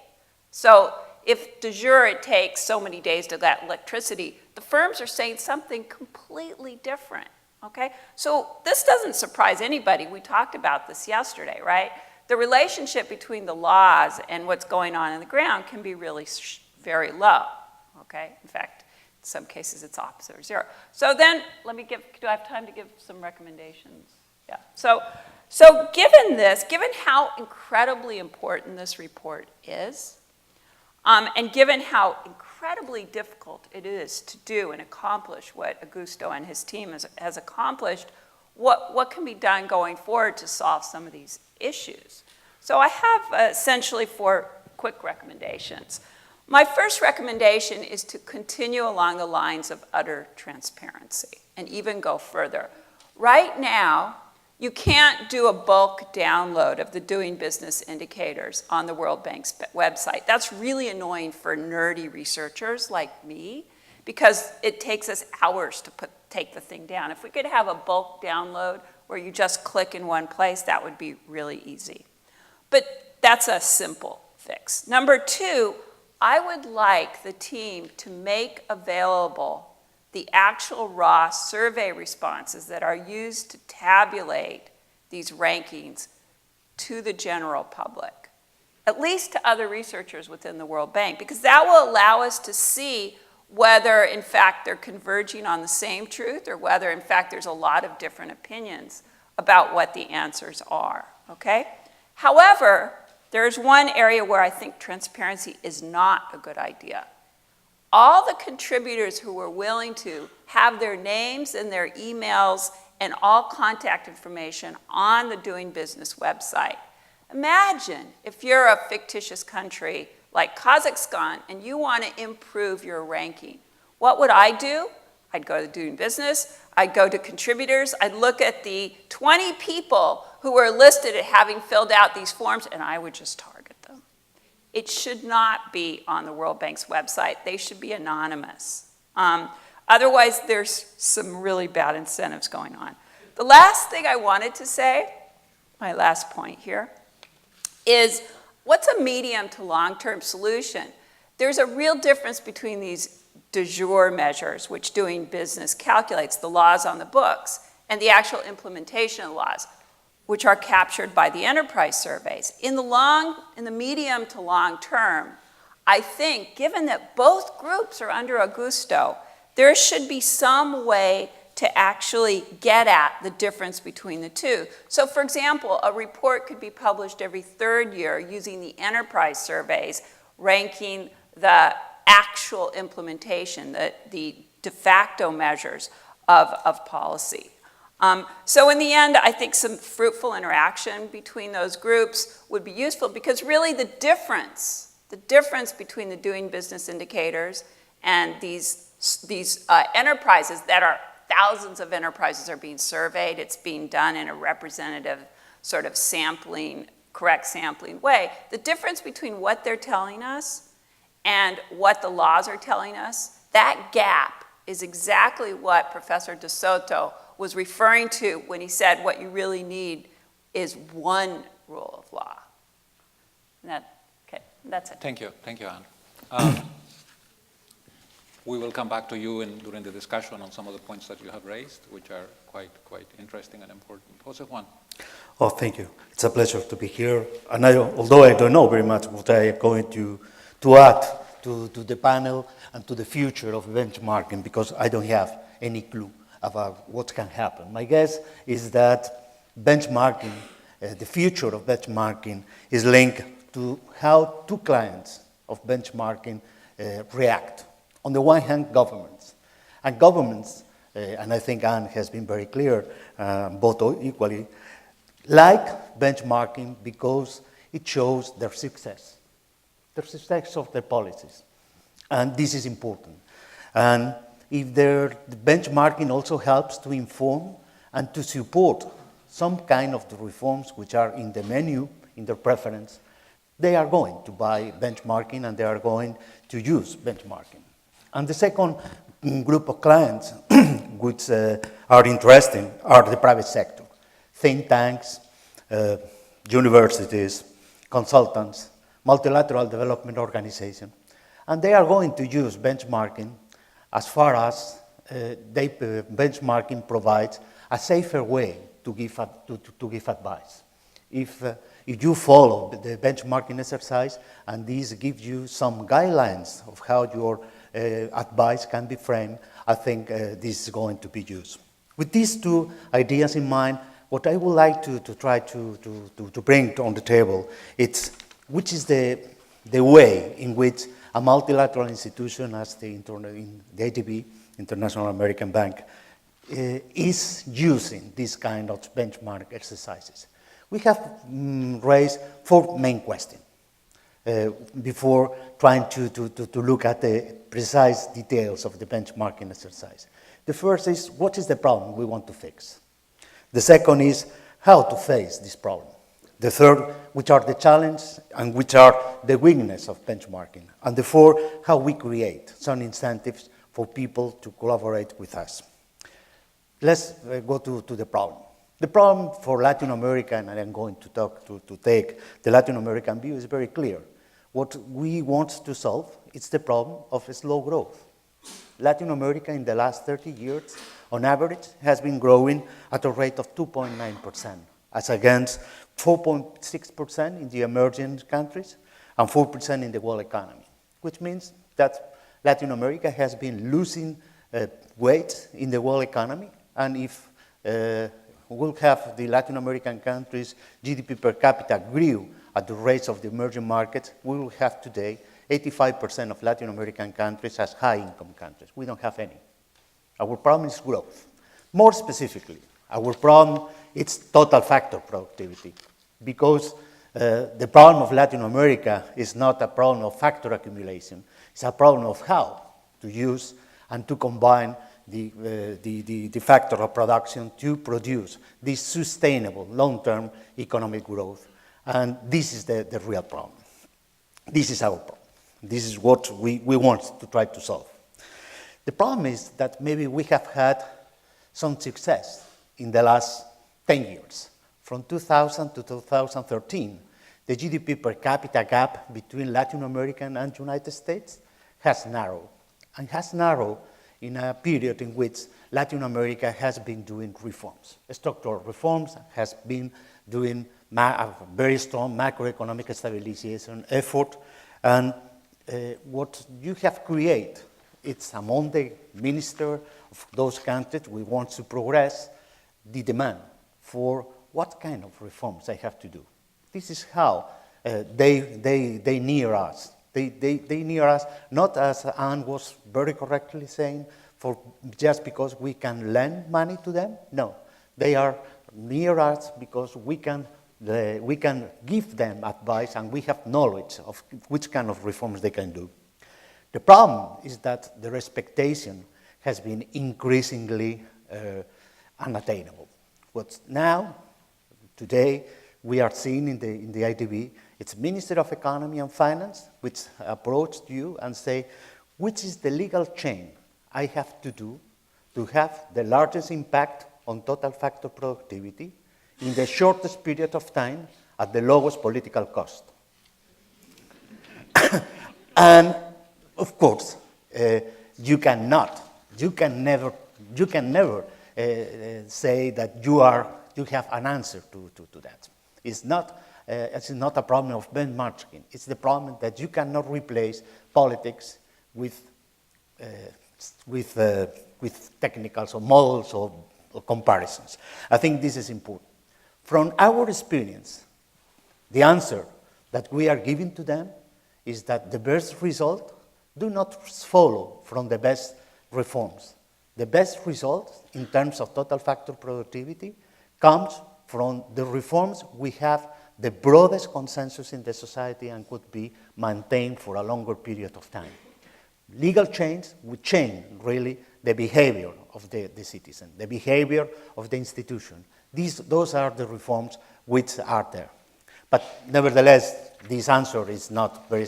S3: So if de jure it takes so many days to get electricity, the firms are saying something completely different, okay? So this doesn't surprise anybody. We talked about this yesterday, right? The relationship between the laws and what's going on in the ground can be really very low, okay? In fact, in some cases it's opposite or 0. So then, do I have time to give some recommendations? Yeah, so given this, given how incredibly important this report is, and given how incredibly difficult it is to do and accomplish what Augusto and his team has accomplished, what can be done going forward to solve some of these issues? So I have essentially 4 quick recommendations. My first recommendation is to continue along the lines of utter transparency and even go further. Right now, you can't do a bulk download of the doing business indicators on the World Bank's website. That's really annoying for nerdy researchers like me because it takes us hours to take the thing down. If we could have a bulk download where you just click in one place, that would be really easy. But that's a simple fix. Number 2, I would like the team to make available the actual raw survey responses that are used to tabulate these rankings to the general public, at least to other researchers within the World Bank, because that will allow us to see whether, in fact, they're converging on the same truth or whether, in fact, there's a lot of different opinions about what the answers are, okay? However, there's one area where I think transparency is not a good idea. All the contributors who were willing to have their names and their emails and all contact information on the Doing Business website. Imagine if you're a fictitious country like Kazakhstan and you want to improve your ranking. What would I do? I'd go to Doing Business, I'd go to contributors, I'd look at the 20 people who were listed as having filled out these forms, and I would just target them. It should not be on the World Bank's website. They should be anonymous. Otherwise, there's some really bad incentives going on. The last thing I wanted to say, my last point here, is what's a medium to long-term solution? There's a real difference between these de jure measures, which Doing Business calculates, the laws on the books, and the actual implementation of the laws, which are captured by the enterprise surveys. In the medium to long term, I think, given that both groups are under Augusto, there should be some way to actually get at the difference between the two. So for example, a report could be published every 3rd year using the enterprise surveys, ranking the actual implementation, the de facto measures of policy. So in the end, I think some fruitful interaction between those groups would be useful because really the difference between the Doing Business indicators and these enterprises that are thousands of enterprises are being surveyed. It's being done in a representative sort of sampling, correct sampling way. The difference between what they're telling us and what the laws are telling us, that gap is exactly what Professor De Soto was referring to when he said what you really need is one rule of law. Okay, that's it.
S1: Thank you, Anne. We will come back to you during the discussion on some of the points that you have raised, which are quite interesting and important. José Juan.
S4: Oh, thank you. It's a pleasure to be here. And although I don't know very much what I am going to add to the panel and to the future of benchmarking, because I don't have any clue about what can happen. My guess is that benchmarking, the future of benchmarking, is linked to how 2 clients of benchmarking react. On the one hand, governments. And governments, and I think Anne has been very clear, both equally, like benchmarking because it shows their success of their policies. And this is important. And if the benchmarking also helps to inform and to support some kind of the reforms which are in the menu in their preference, they are going to buy benchmarking and they are going to use benchmarking. And the second group of clients which are interesting are the private sector, think tanks, universities, consultants, multilateral development organizations. And they are going to use benchmarking as far as benchmarking provides a safer way to give advice. If you follow the benchmarking exercise and these give you some guidelines of how your advice can be framed, I think this is going to be used. With these two ideas in mind, what I would like to try to bring on the table is which is the way in which a multilateral institution as the IDB, International American Bank, is using this kind of benchmark exercises. We have raised 4 main questions before trying to look at the precise details of the benchmarking exercise. The first is, what is the problem we want to fix? The second is, how to face this problem? The third, which are the challenges and which are the weakness of benchmarking? And the fourth, how we create some incentives for people to collaborate with us. Let's go to the problem. The problem for Latin America, and I'm going to take the Latin American view, is very clear. What we want to solve is the problem of slow growth. Latin America in the last 30 years, on average, has been growing at a rate of 2.9%, as against 4.6% in the emerging countries and 4% in the world economy, which means that Latin America has been losing weight in the world economy, and if we'll have the Latin American countries' GDP per capita grew at the rates of the emerging markets, we will have today 85% of Latin American countries as high-income countries. We don't have any. Our problem is growth. More specifically, our problem is total factor productivity, because the problem of Latin America is not a problem of factor accumulation. It's a problem of how to use and to combine the factor of production to produce this sustainable long-term economic growth. And this is the real problem. This is our problem. This is what we want to try to solve. The problem is that maybe we have had some success in the last 10 years. From 2000 to 2013, the GDP per capita gap between Latin America and United States has narrowed, and has narrowed in a period in which Latin America has been doing reforms. Structural reforms, has been doing a very strong macroeconomic stabilization effort, and what you have created, it's among the ministers of those countries we want to progress the demand for what kind of reforms they have to do. This is how they near us. They near us, not as Anne was very correctly saying, just because we can lend money to them. No, they are near us because we can give them advice and we have knowledge of which kind of reforms they can do. The problem is that their expectation has been increasingly unattainable. What now, today, we are seeing in the IDB, it's Minister of Economy and Finance which approached you and say, which is the legal chain I have to do to have the largest impact on total factor productivity in the shortest period of time at the lowest political cost. And of course, you can never say that you have an answer to that. It's not a problem of benchmarking. It's the problem that you cannot replace politics with technicals or models or comparisons. I think this is important. From our experience, the answer that we are giving to them is that the best result do not follow from the best reforms. The best result in terms of total factor productivity comes from the reforms we have the broadest consensus in the society and could be maintained for a longer period of time. Legal change would change, really, the behavior of the citizen, the behavior of the institution. Those are the reforms which are there. But nevertheless, this answer is not very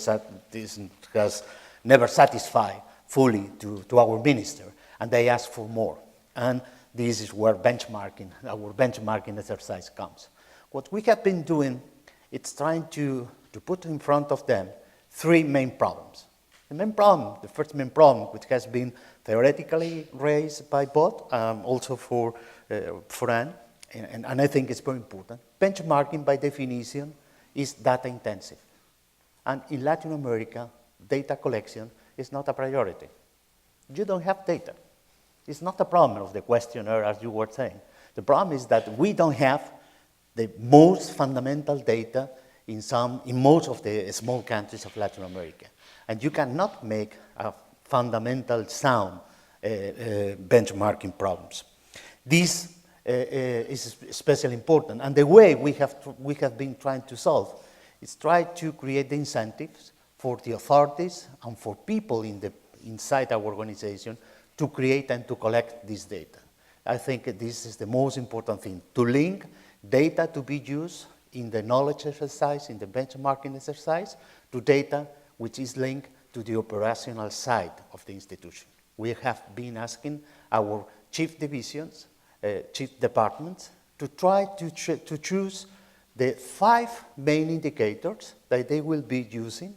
S4: has never satisfied fully to our minister, and they ask for more. And this is where our benchmarking exercise comes. What we have been doing, it's trying to put in front of them three main problems. The first main problem, which has been theoretically raised by both, also for Anne, and I think it's very important. Benchmarking, by definition, is data intensive. And in Latin America, data collection is not a priority. You don't have data. It's not a problem of the questionnaire, as you were saying. The problem is that we don't have the most fundamental data in most of the small countries of Latin America. And you cannot make a fundamental sound benchmarking problems. This is especially important. And the way we have been trying to solve is try to create the incentives for the authorities and for people inside our organization to create and to collect this data. I think this is the most important thing, to link data to be used in the knowledge exercise, in the benchmarking exercise, to data which is linked to the operational side of the institution. We have been asking our chief divisions, chief departments, to try to choose the 5 main indicators that they will be using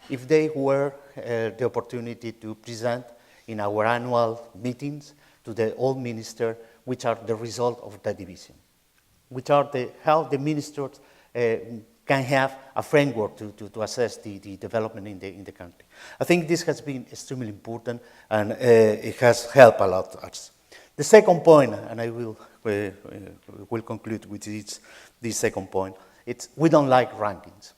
S4: if they were the opportunity to present in our annual meetings to the old minister, which are the result of the division, which are how the ministers can have a framework to assess the development in the country. I think this has been extremely important, and it has helped a lot us. The second point, and I will conclude with this second point, it's we don't like rankings.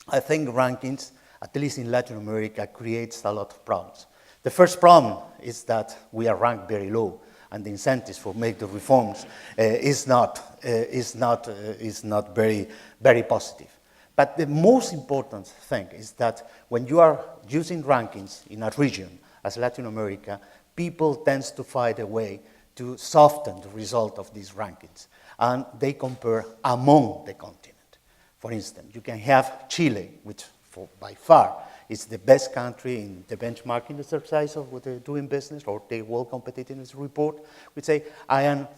S4: I think rankings, at least in Latin America, creates a lot of problems. The first problem is that we are ranked very low, and the incentives for make the reforms is not very, very positive. But the most important thing is that when you are using rankings in a region as Latin America, people tend to find a way to soften the result of these rankings, and they compare among the continent. For instance, you can have Chile, which by far is the best country in the benchmarking exercise of what they're doing business, or the World Competitiveness Report, which say, I am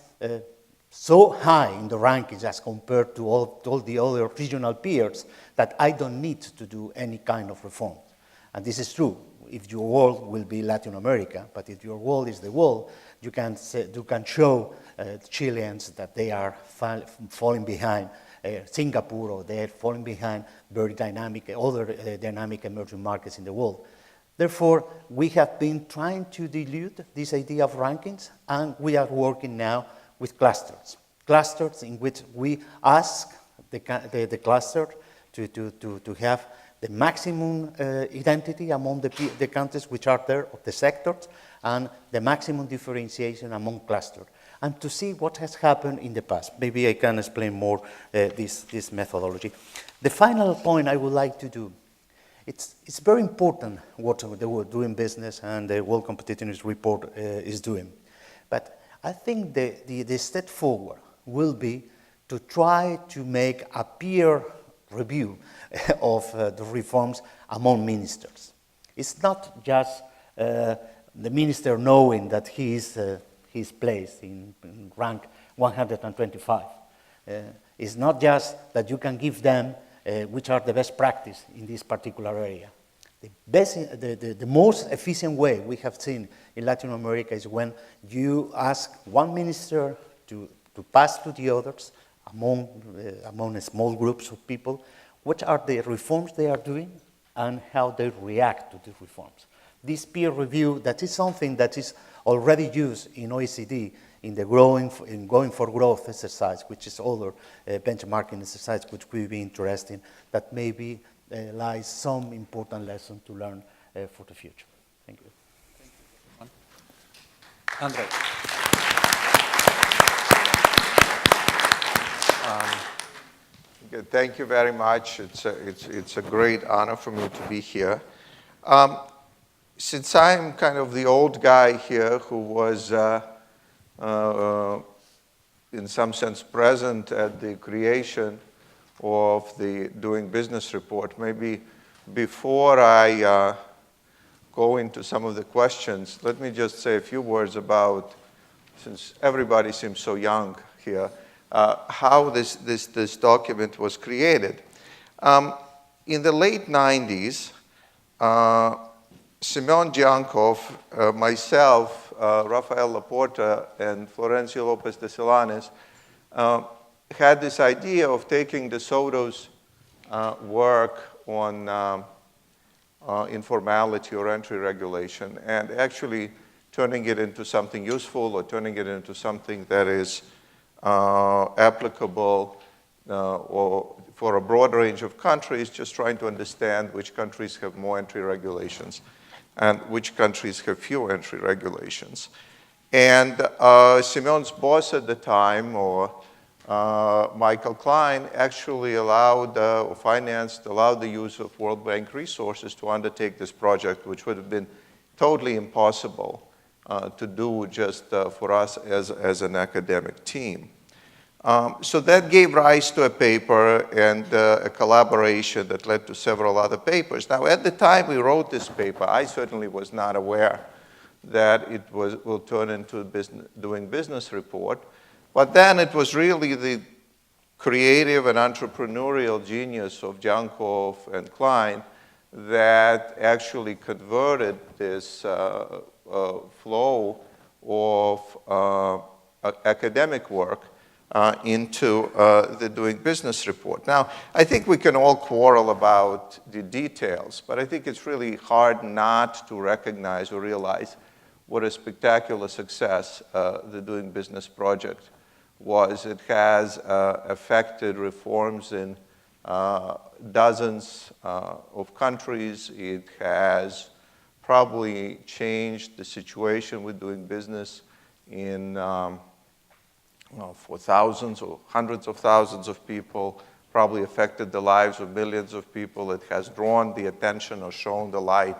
S4: so high in the rankings as compared to all the other regional peers that I don't need to do any kind of reform. And this is true. If your world will be Latin America, but if your world is the world, you can show Chileans that they are falling behind Singapore, or they're falling behind very dynamic, other dynamic emerging markets in the world. Therefore, we have been trying to dilute this idea of rankings, and we are working now with clusters. Clusters in which we ask the cluster to have the maximum identity among the countries which are there, of the sectors, and the maximum differentiation among clusters, and to see what has happened in the past. Maybe I can explain more this methodology. The final point I would like to do, it's very important what the World Doing Business and the World Competitiveness Report is doing. But I think the step forward will be to try to make a peer review of the reforms among ministers. It's not just the minister knowing that he is placed in rank 125. It's not just that you can give them which are the best practice in this particular area. The most efficient way we have seen in Latin America is when you ask one minister to pass to the others among small groups of people, what are the reforms they are doing and how they react to the reforms. This peer review, that is something that is already used in OECD in the Going for Growth exercise, which is other benchmarking exercise which will be interesting, that maybe lies some important lesson to learn for the future. Thank you.
S1: Thank you, Andrei.
S5: Thank you very much. It's a great honor for me to be here. Since I'm kind of the old guy here who was, in some sense, present at the creation of the Doing Business report. Maybe before I go into some of the questions, let me just say a few words about, since everybody seems so young here, how this document was created. In the late 90s, Semyon Dyankov, myself, Rafael Laporta, and Florencio Lopez de Solanes had this idea of taking De Soto's work on informality or entry regulation and actually turning it into something useful or turning it into something that is applicable or for a broad range of countries, just trying to understand which countries have more entry regulations and which countries have fewer entry regulations. And Semyon's boss at the time, or Michael Klein, actually allowed or allowed the use of World Bank resources to undertake this project, which would have been totally impossible to do just for us as an academic team. So that gave rise to a paper and a collaboration that led to several other papers. Now, at the time we wrote this paper, I certainly was not aware that it will turn into a Doing Business report. But then it was really the creative and entrepreneurial genius of Dyankov and Klein that actually converted this flow of academic work into the Doing Business report. Now, I think we can all quarrel about the details, but I think it's really hard not to recognize or realize what a spectacular success the Doing Business project was. It has affected reforms in dozens of countries. It has probably changed the situation with doing business in for thousands or hundreds of thousands of people, probably affected the lives of millions of people. It has drawn the attention or shown the light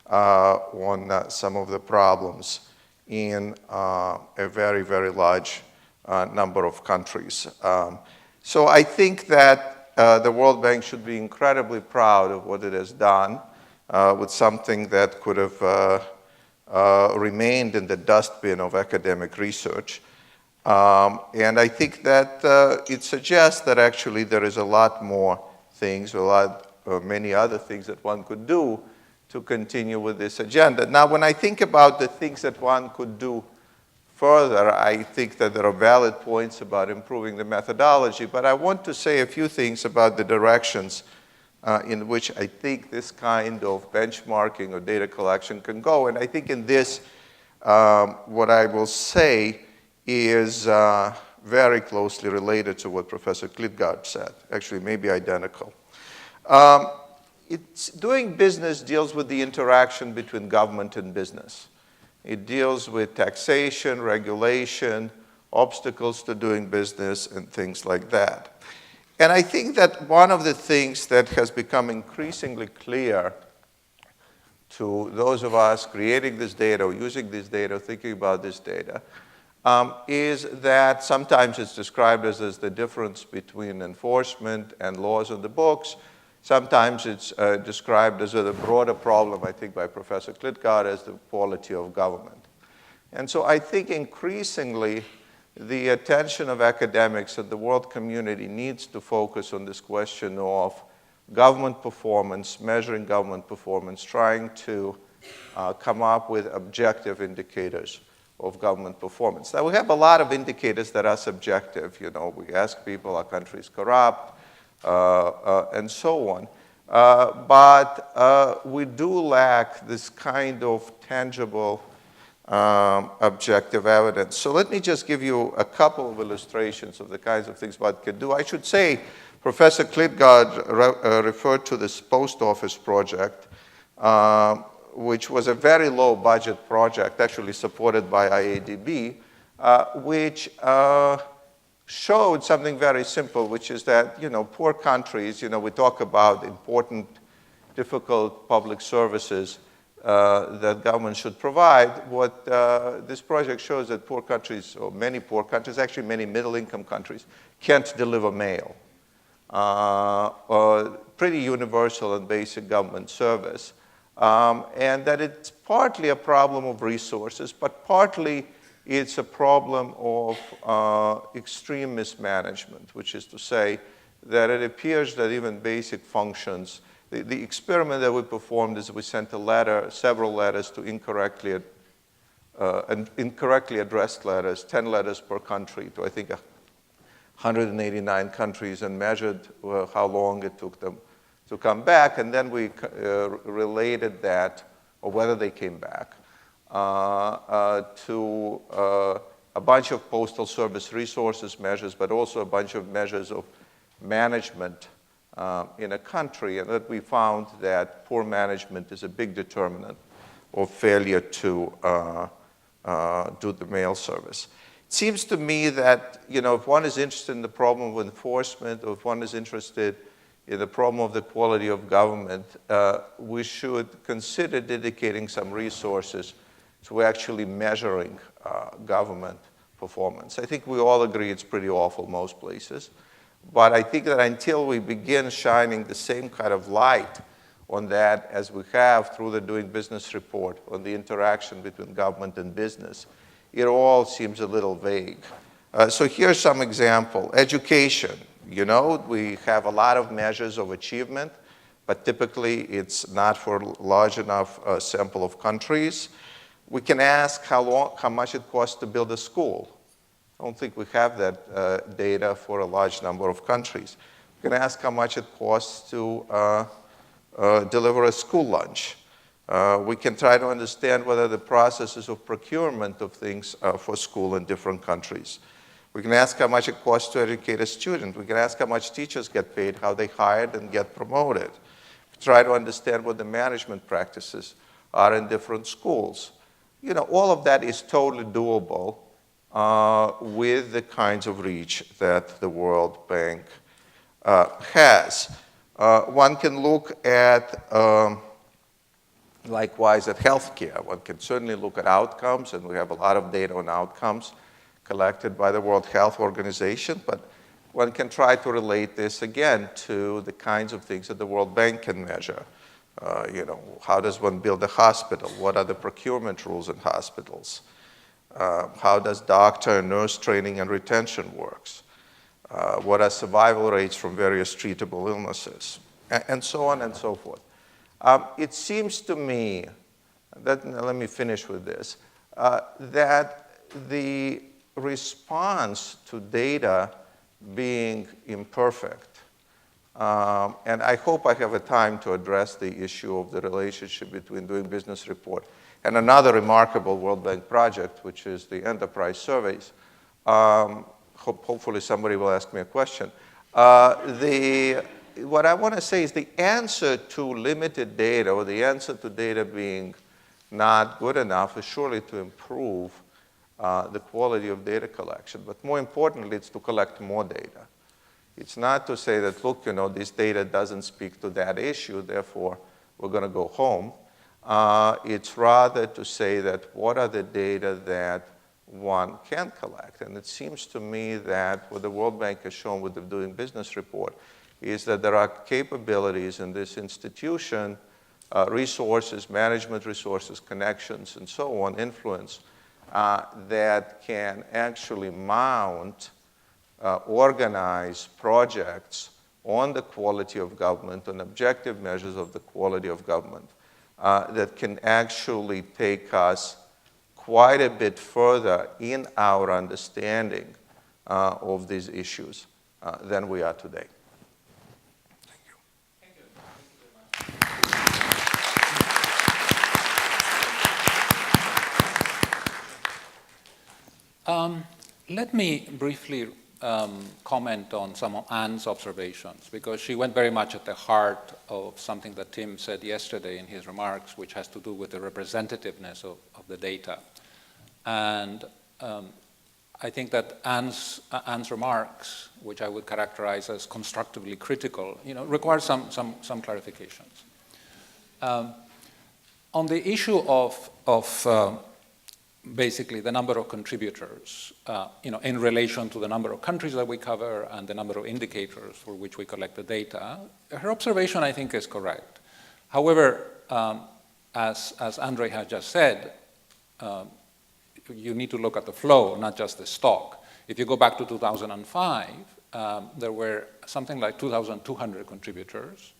S5: on some of the problems in a very, very large number of countries. So I think that the World Bank should be incredibly proud of what it has done with something that could have remained in the dustbin of academic research. And I think that it suggests that actually there is a lot more things, many other things that one could do to continue with this agenda. Now, when I think about the things that one could do further, I think that there are valid points about improving the methodology, but I want to say a few things about the directions in which I think this kind of benchmarking or data collection can go. And I think in this, what I will say is very closely related to what Professor Klitgaard said, actually maybe identical. Doing business deals with the interaction between government and business. It deals with taxation, regulation, obstacles to doing business, and things like that. And I think that one of the things that has become increasingly clear to those of us creating this data, or using this data, thinking about this data, is that sometimes it's described as the difference between enforcement and laws on the books. Sometimes it's described as a broader problem, I think by Professor Klitgaard, as the quality of government. And so I think increasingly the attention of academics and the world community needs to focus on this question of government performance, measuring government performance, trying to come up with objective indicators of government performance. Now, we have a lot of indicators that are subjective. You know, we ask people, are countries corrupt, and so on. But we do lack this kind of tangible objective evidence. So let me just give you a couple of illustrations of the kinds of things one can do. I should say, Professor Klitgaard referred to this post office project, which was a very low budget project, actually supported by IADB, which showed something very simple, which is that, you know, poor countries, you know, we talk about important, difficult public services that government should provide. What this project shows that poor countries, or many poor countries, actually many middle-income countries, can't deliver mail. pretty universal and basic government service, and that it's partly a problem of resources, but partly it's a problem of extreme mismanagement, which is to say that it appears that even basic functions, the experiment that we performed is we sent several letters to incorrectly addressed letters, 10 letters per country to, I think, 189 countries, and measured how long it took them to come back. And then we related that, or whether they came back, to a bunch of Postal Service resources measures, but also a bunch of measures of management in a country, and that we found that poor management is a big determinant of failure to do the mail service. It seems to me that, if one is interested in the problem of enforcement, or if one is interested in the problem of the quality of government, we should consider dedicating some resources to actually measuring government performance. I think we all agree it's pretty awful most places. But I think that until we begin shining the same kind of light on that as we have through the Doing Business report on the interaction between government and business, it all seems a little vague. So here's some example. Education. We have a lot of measures of achievement, but typically it's not for a large enough sample of countries. We can ask how much it costs to build a school. I don't think we have that data for a large number of countries. We can ask how much it costs to deliver a school lunch. We can try to understand whether the processes of procurement of things for school in different countries. We can ask how much it costs to educate a student. We can ask how much teachers get paid, how they hired and get promoted. Try to understand what the management practices are in different schools. All of that is totally doable with the kinds of reach that the World Bank has. One can look at, likewise, at healthcare. One can certainly look at outcomes, and we have a lot of data on outcomes collected by the World Health Organization, but one can try to relate this again to the kinds of things that the World Bank can measure. How does one build a hospital? What are the procurement rules in hospitals? How does doctor and nurse training and retention works? What are survival rates from various treatable illnesses? And so on and so forth. It seems to me, let me finish with this, that the response to data being imperfect, and I hope I have a time to address the issue of the relationship between Doing Business report and another remarkable World Bank project, which is the enterprise surveys. Hopefully somebody will ask me a question. What I want to say is the answer to limited data, or the answer to data being not good enough, is surely to improve the quality of data collection. But more importantly, it's to collect more data. It's not to say that, look, this data doesn't speak to that issue, therefore we're going to go home. It's rather to say that what are the data that one can collect. And it seems to me that what the World Bank has shown with the Doing Business report is that there are capabilities in this institution, resources, management resources, connections, and so on, influence, that can actually mount, organize projects on the quality of government, on objective measures of the quality of government, that can actually take us quite a bit further in our understanding of these issues than we are today. Thank you.
S1: Thank you. Thank you very much. Let me briefly comment on some of Anne's observations, because she went very much at the heart of something that Tim said yesterday in his remarks, which has to do with the representativeness of the data. And I think that Anne's remarks, which I would characterize as constructively critical, require some clarifications. On the issue of basically the number of contributors, in relation to the number of countries that we cover and the number of indicators for which we collect the data. Her observation, I think, is correct. However, as Andrei has just said, you need to look at the flow, not just the stock. If you go back to 2005, there were something like 2,200 contributors.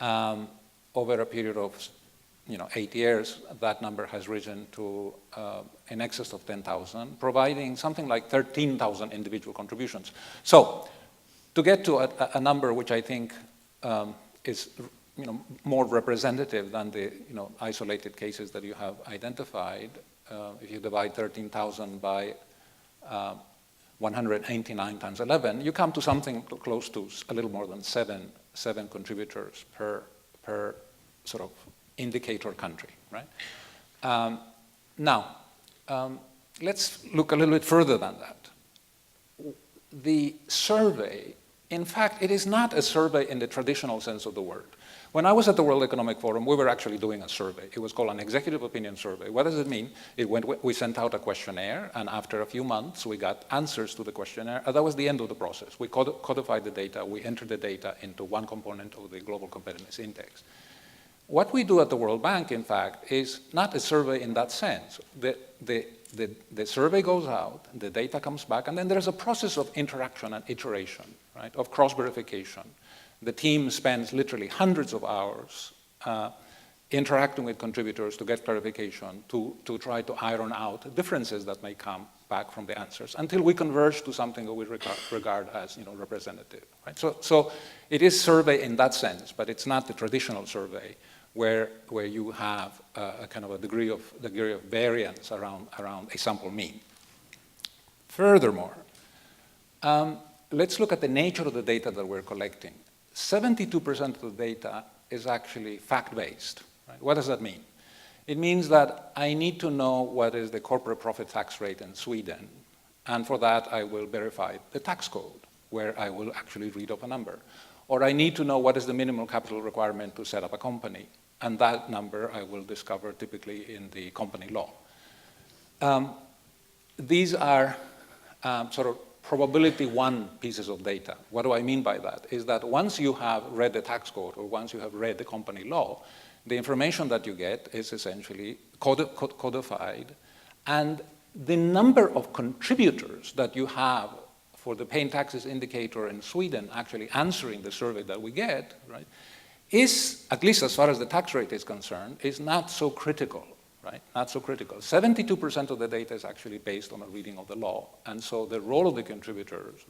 S1: Over a period of 8 years, that number has risen to in excess of 10,000, providing something like 13,000 individual contributions. So to get to a number which I think is more representative than the isolated cases that you have identified, if you divide 13,000 by 189 times 11, you come to something close to a little more than seven contributors per sort of indicator country, right? Now, let's look a little bit further than that. The survey, in fact, it is not a survey in the traditional sense of the word. When I was at the World Economic Forum, we were actually doing a survey. It was called an executive opinion survey. What does it mean? We sent out a questionnaire, and after a few months, we got answers to the questionnaire. That was the end of the process. We codified the data. We entered the data into one component of the Global Competitiveness Index. What we do at the World Bank, in fact, is not a survey in that sense. The survey goes out, the data comes back, and then there's a process of interaction and iteration, right, of cross-verification. The team spends literally hundreds of hours interacting with contributors to get clarification, to try to iron out differences that may come back from the answers, until we converge to something that we regard as representative. Right? So it is survey in that sense, but it's not the traditional survey where you have a kind of a degree of variance around a sample mean. Furthermore, let's look at the nature of the data that we're collecting. 72% of the data is actually fact-based. Right? What does that mean? It means that I need to know what is the corporate profit tax rate in Sweden, and for that I will verify the tax code, where I will actually read off a number. Or I need to know what is the minimum capital requirement to set up a company, and that number I will discover typically in the company law. These are sort of probability one pieces of data. What do I mean by that? Is that once you have read the tax code or once you have read the company law, the information that you get is essentially codified, and the number of contributors that you have for the paying taxes indicator in Sweden actually answering the survey that we get, right, is, at least as far as the tax rate is concerned, is not so critical. Right? Not so critical. 72% of the data is actually based on a reading of the law. And so the role of the contributors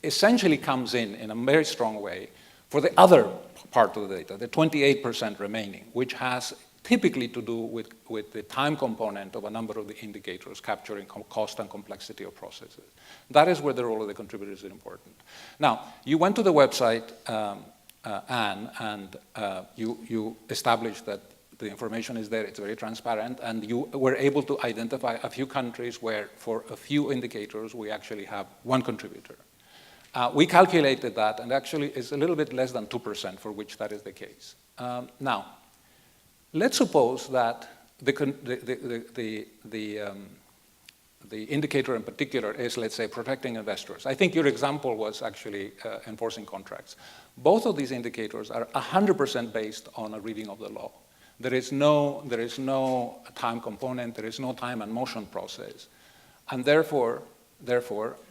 S1: essentially comes in a very strong way for the other part of the data, the 28% remaining, which has typically to do with the time component of a number of the indicators capturing cost and complexity of processes. That is where the role of the contributors is important. Now, you went to the website, Anne, and you established that the information is there, it's very transparent, and you were able to identify a few countries where, for a few indicators, we actually have one contributor. We calculated that, and actually it's a little bit less than 2% for which that is the case. Now, let's suppose that the indicator in particular is, let's say, protecting investors. I think your example was actually enforcing contracts. Both of these indicators are 100% based on a reading of the law. There is no time component, there is no time and motion process. And therefore,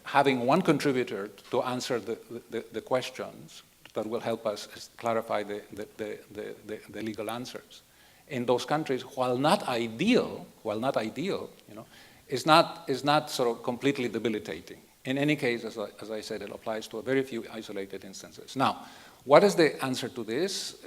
S1: having one contributor to answer the questions that will help us clarify the legal answers in those countries, while not ideal, is not sort of completely debilitating. In any case, as I said, it applies to a very few isolated instances. Now, what is the answer to this?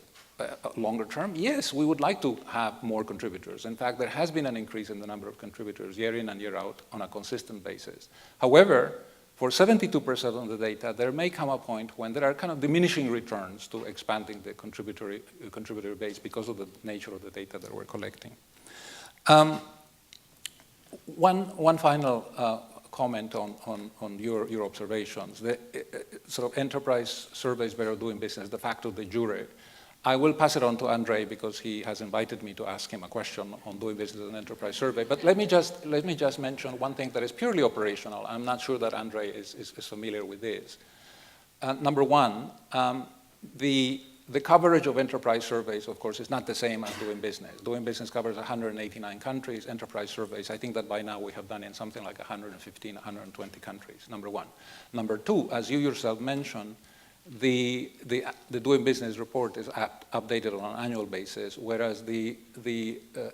S1: Longer term, yes, we would like to have more contributors. In fact, there has been an increase in the number of contributors year in and year out on a consistent basis. However, for 72% of the data, there may come a point when there are kind of diminishing returns to expanding the contributor base because of the nature of the data that we're collecting. One final comment on your observations. The sort of enterprise surveys way of doing business, the fact of the jury. I will pass it on to Andrei because he has invited me to ask him a question on doing business as an enterprise survey. But let me just mention one thing that is purely operational. I'm not sure that Andrei is familiar with this. Number one, the coverage of enterprise surveys, of course, is not the same as doing business. Doing business covers 189 countries. Enterprise surveys, I think that by now we have done in something like 115, 120 countries, number one. Number two, as you yourself mentioned, the doing business report is updated on an annual basis, whereas the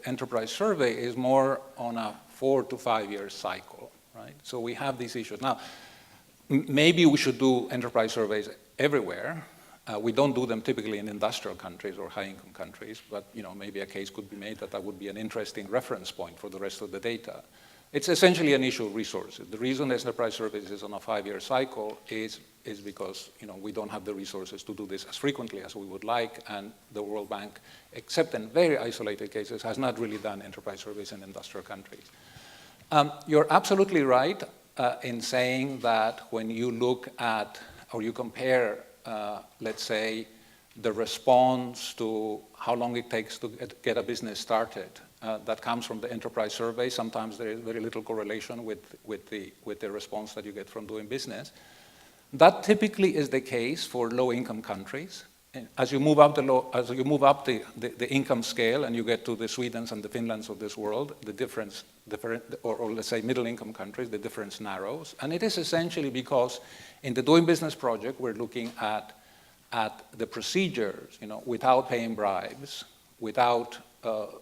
S1: enterprise survey is more on a 4 to 5 year cycle, right? So we have these issues. Now, maybe we should do enterprise surveys everywhere. We don't do them typically in industrial countries or high-income countries, but maybe a case could be made that would be an interesting reference point for the rest of the data. It's essentially an issue of resources. The reason enterprise surveys is on a 5 year cycle is because we don't have the resources to do this as frequently as we would like, and the World Bank, except in very isolated cases, has not really done enterprise surveys in industrial countries. You're absolutely right in saying that when you look at or you compare let's say, the response to how long it takes to get a business started that comes from the enterprise survey. Sometimes there is very little correlation with the response that you get from doing business. That typically is the case for low-income countries. As you move up the income scale and you get to the Swedens and the Finlands of this world, the difference, or let's say middle-income countries, the difference narrows. And it is essentially because in the Doing Business project, we're looking at the procedures, without paying bribes, without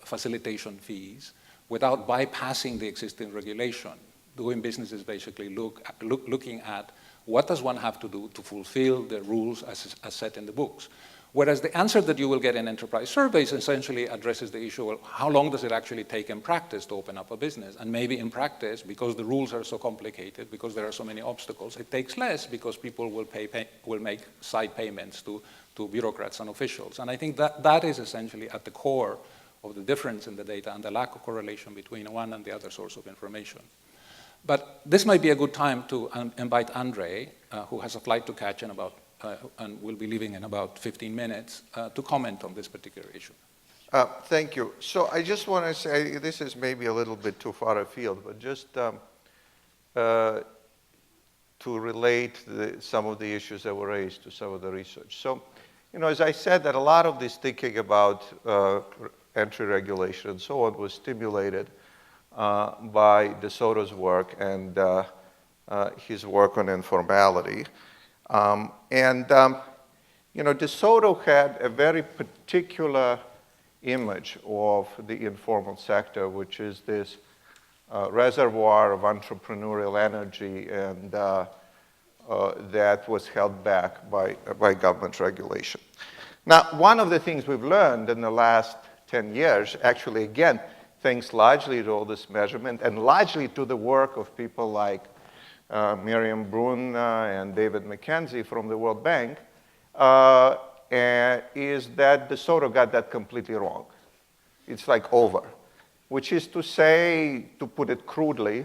S1: facilitation fees, without bypassing the existing regulation. Doing business is basically looking at what does one have to do to fulfill the rules as set in the books. Whereas the answer that you will get in enterprise surveys essentially addresses the issue of how long does it actually take in practice to open up a business? And maybe in practice, because the rules are so complicated, because there are so many obstacles, it takes less because people will make side payments to bureaucrats and officials. And I think that is essentially at the core of the difference in the data and the lack of correlation between one and the other source of information. But this might be a good time to invite Andrei, who has a flight to catch and will be leaving in about 15 minutes, to comment on this particular issue.
S5: Thank you. So I just want to say, this is maybe a little bit too far afield, but just to relate some of the issues that were raised to some of the research. So, as I said, that a lot of this thinking about entry regulation and so on was stimulated by De Soto's work and his work on informality. De Soto had a very particular image of the informal sector, which is this reservoir of entrepreneurial energy and that was held back by government regulation. Now, one of the things we've learned in the last 10 years, actually, again, thanks largely to all this measurement and largely to the work of people like Miriam Brun and David McKenzie from the World Bank, is that De Soto got that completely wrong. It's like over, which is to say, to put it crudely,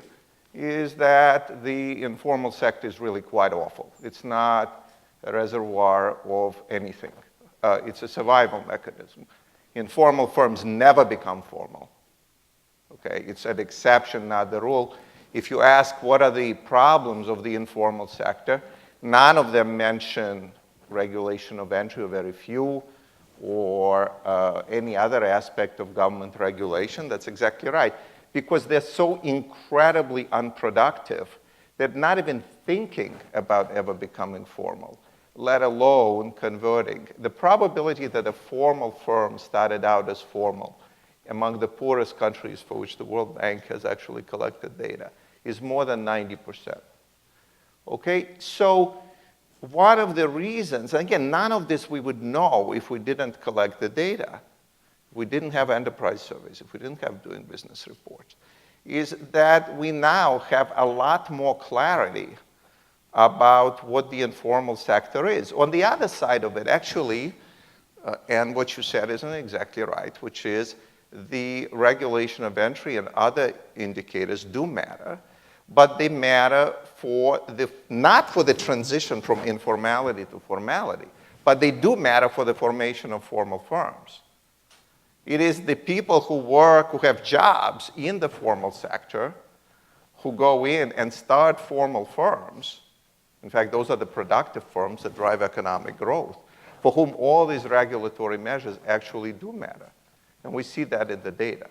S5: is that the informal sector is really quite awful. It's not a reservoir of anything. It's a survival mechanism. Informal firms never become formal. Okay, it's an exception, not the rule. If you ask what are the problems of the informal sector, none of them mention regulation of entry, or very few, or any other aspect of government regulation. That's exactly right. Because they're so incredibly unproductive, they're not even thinking about ever becoming formal, let alone converting. The probability that a formal firm started out as formal among the poorest countries for which the World Bank has actually collected data is more than 90%. Okay, so one of the reasons, and again, none of this we would know if we didn't collect the data, if we didn't have enterprise surveys, if we didn't have doing business reports, is that we now have a lot more clarity about what the informal sector is. On the other side of it, actually, and what you said isn't exactly right, which is the regulation of entry and other indicators do matter, but they matter for not for the transition from informality to formality, but they do matter for the formation of formal firms. It is the people who work, who have jobs in the formal sector, who go in and start formal firms. In fact, those are the productive firms that drive economic growth, for whom all these regulatory measures actually do matter. And we see that in the data.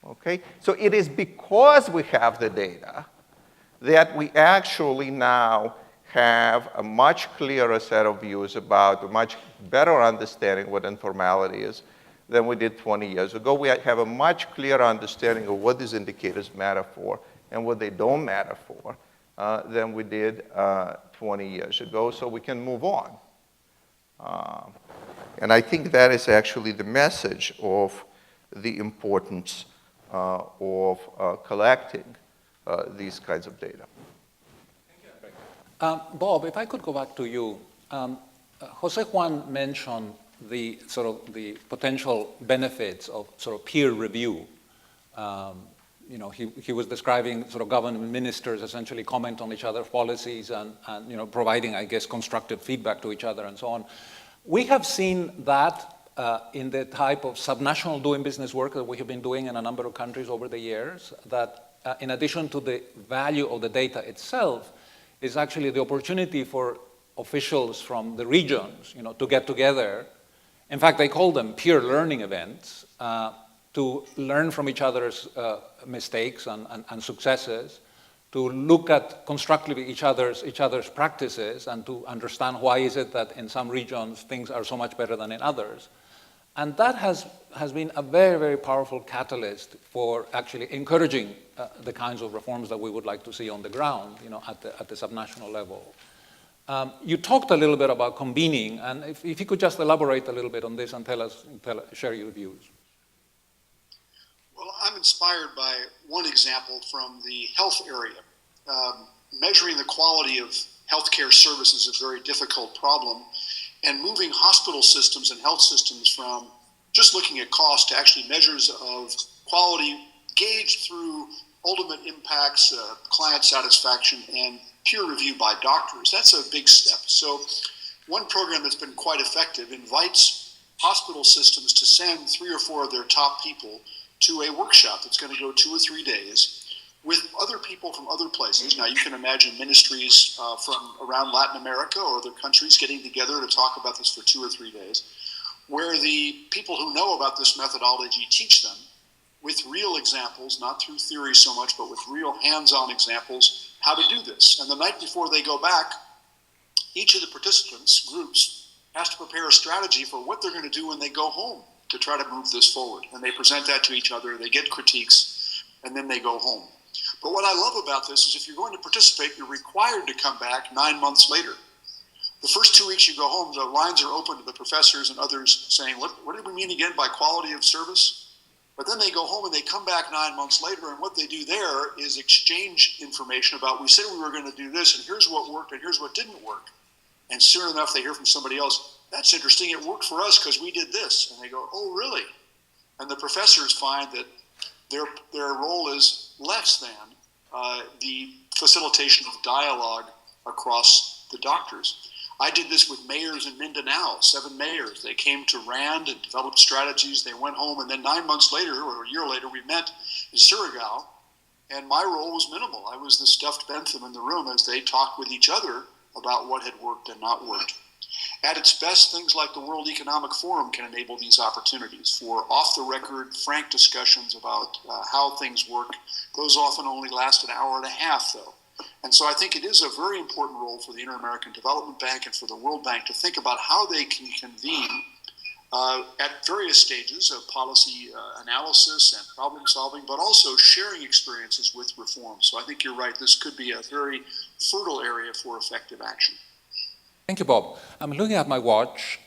S5: Okay? So it is because we have the data that we actually now have a much clearer set of views about, a much better understanding what informality is than we did 20 years ago. We have a much clearer understanding of what these indicators matter for and what they don't matter for than we did 20 years ago, so we can move on. And I think that is actually the message of the importance of collecting these kinds of data.
S1: Bob, if I could go back to you. José Juan mentioned the potential benefits of sort of peer review. He was describing sort of government ministers essentially comment on each other's policies and providing, I guess, constructive feedback to each other and so on. We have seen that in the type of subnational doing business work that we have been doing in a number of countries over the years, that in addition to the value of the data itself, is actually the opportunity for officials from the regions, to get together. In fact, they call them peer learning events, to learn from each other's mistakes and successes, to look at constructively each other's practices, and to understand why is it that in some regions things are so much better than in others. And that has been a very, very powerful catalyst for actually encouraging the kinds of reforms that we would like to see on the ground, at the subnational level. You talked a little bit about convening, and if you could just elaborate a little bit on this and share your views.
S2: Well, I'm inspired by one example from the health area. Measuring the quality of healthcare services is a very difficult problem, and moving hospital systems and health systems from just looking at cost to actually measures of quality gauged through ultimate impacts, client satisfaction, and peer review by doctors. That's a big step. So one program that's been quite effective invites hospital systems to send 3 or 4 of their top people to a workshop that's going to go 2 or 3 days with other people from other places. Now, you can imagine ministries from around Latin America or other countries getting together to talk about this for 2 or 3 days, where the people who know about this methodology teach them with real examples, not through theory so much, but with real hands-on examples, how to do this. And the night before they go back, each of the participants, groups, has to prepare a strategy for what they're going to do when they go home to try to move this forward. And they present that to each other, they get critiques, and then they go home. But what I love about this is if you're going to participate, you're required to come back 9 months later. The first 2 weeks you go home, the lines are open to the professors and others saying, what did we mean again by quality of service? But then they go home and they come back 9 months later, and what they do there is exchange information about, we said we were going to do this, and here's what worked, and here's what didn't work. And soon enough, they hear from somebody else, that's interesting, it worked for us because we did this. And they go, oh, really? And the professors find that their role is less than the facilitation of dialogue across the doctors. I did this with mayors in Mindanao, 7 mayors. They came to RAND and developed strategies. They went home, and then 9 months later, or a year later, we met in Surigao, and my role was minimal. I was the stuffed Bentham in the room as they talked with each other about what had worked and not worked. At its best, things like the World Economic Forum can enable these opportunities for off-the-record, frank discussions about how things work. Those often only last an hour and a half, though. And so I think it is a very important role for the Inter-American Development Bank and for the World Bank to think about how they can convene at various stages of policy analysis and problem solving, but also sharing experiences with reform. So I think you're right, this could be a very fertile area for effective action.
S1: Thank you, Bob. I'm looking at my watch.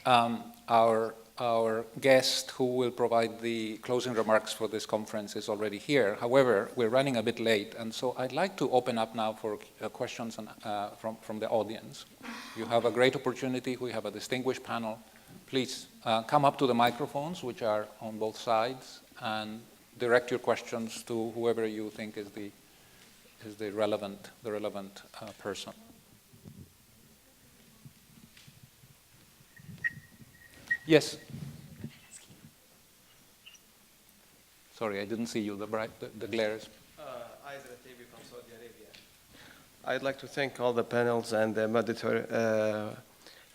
S1: Our guest who will provide the closing remarks for this conference is already here. However, we're running a bit late, and so I'd like to open up now for questions from the audience. You have a great opportunity. We have a distinguished panel. Please come up to the microphones, which are on both sides, and direct your questions to whoever you think is the relevant person. Yes. Sorry, I didn't see you. The glare is.
S6: TV from Saudi Arabia. I'd like to thank all the panels and the Moderator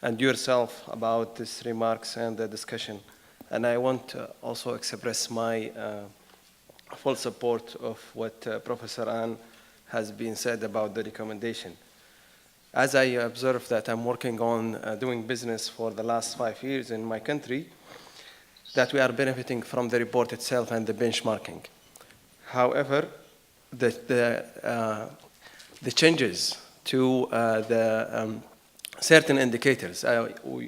S6: and yourself about these remarks and the discussion. And I want to also express my full support of what Professor Ann has been said about the recommendation. As I observe that I'm working on doing business for the last 5 years in my country, that we are benefiting from the report itself and the benchmarking. However, the changes to the certain indicators,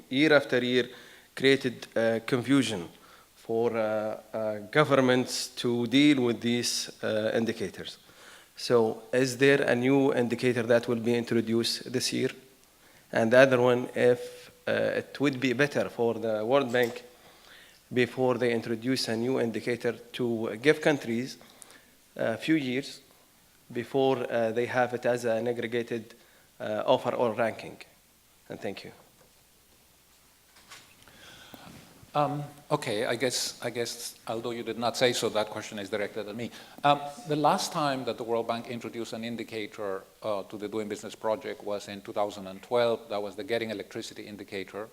S6: year after year, created confusion for governments to deal with these indicators. So is there a new indicator that will be introduced this year? And the other one, if it would be better for the World Bank before they introduce a new indicator to give countries a few years before they have it as an aggregated overall ranking. And thank you.
S1: Okay, I guess, although you did not say so, that question is directed at me. The last time that the World Bank introduced an indicator to the Doing Business project was in 2012. That was the Getting Electricity indicator.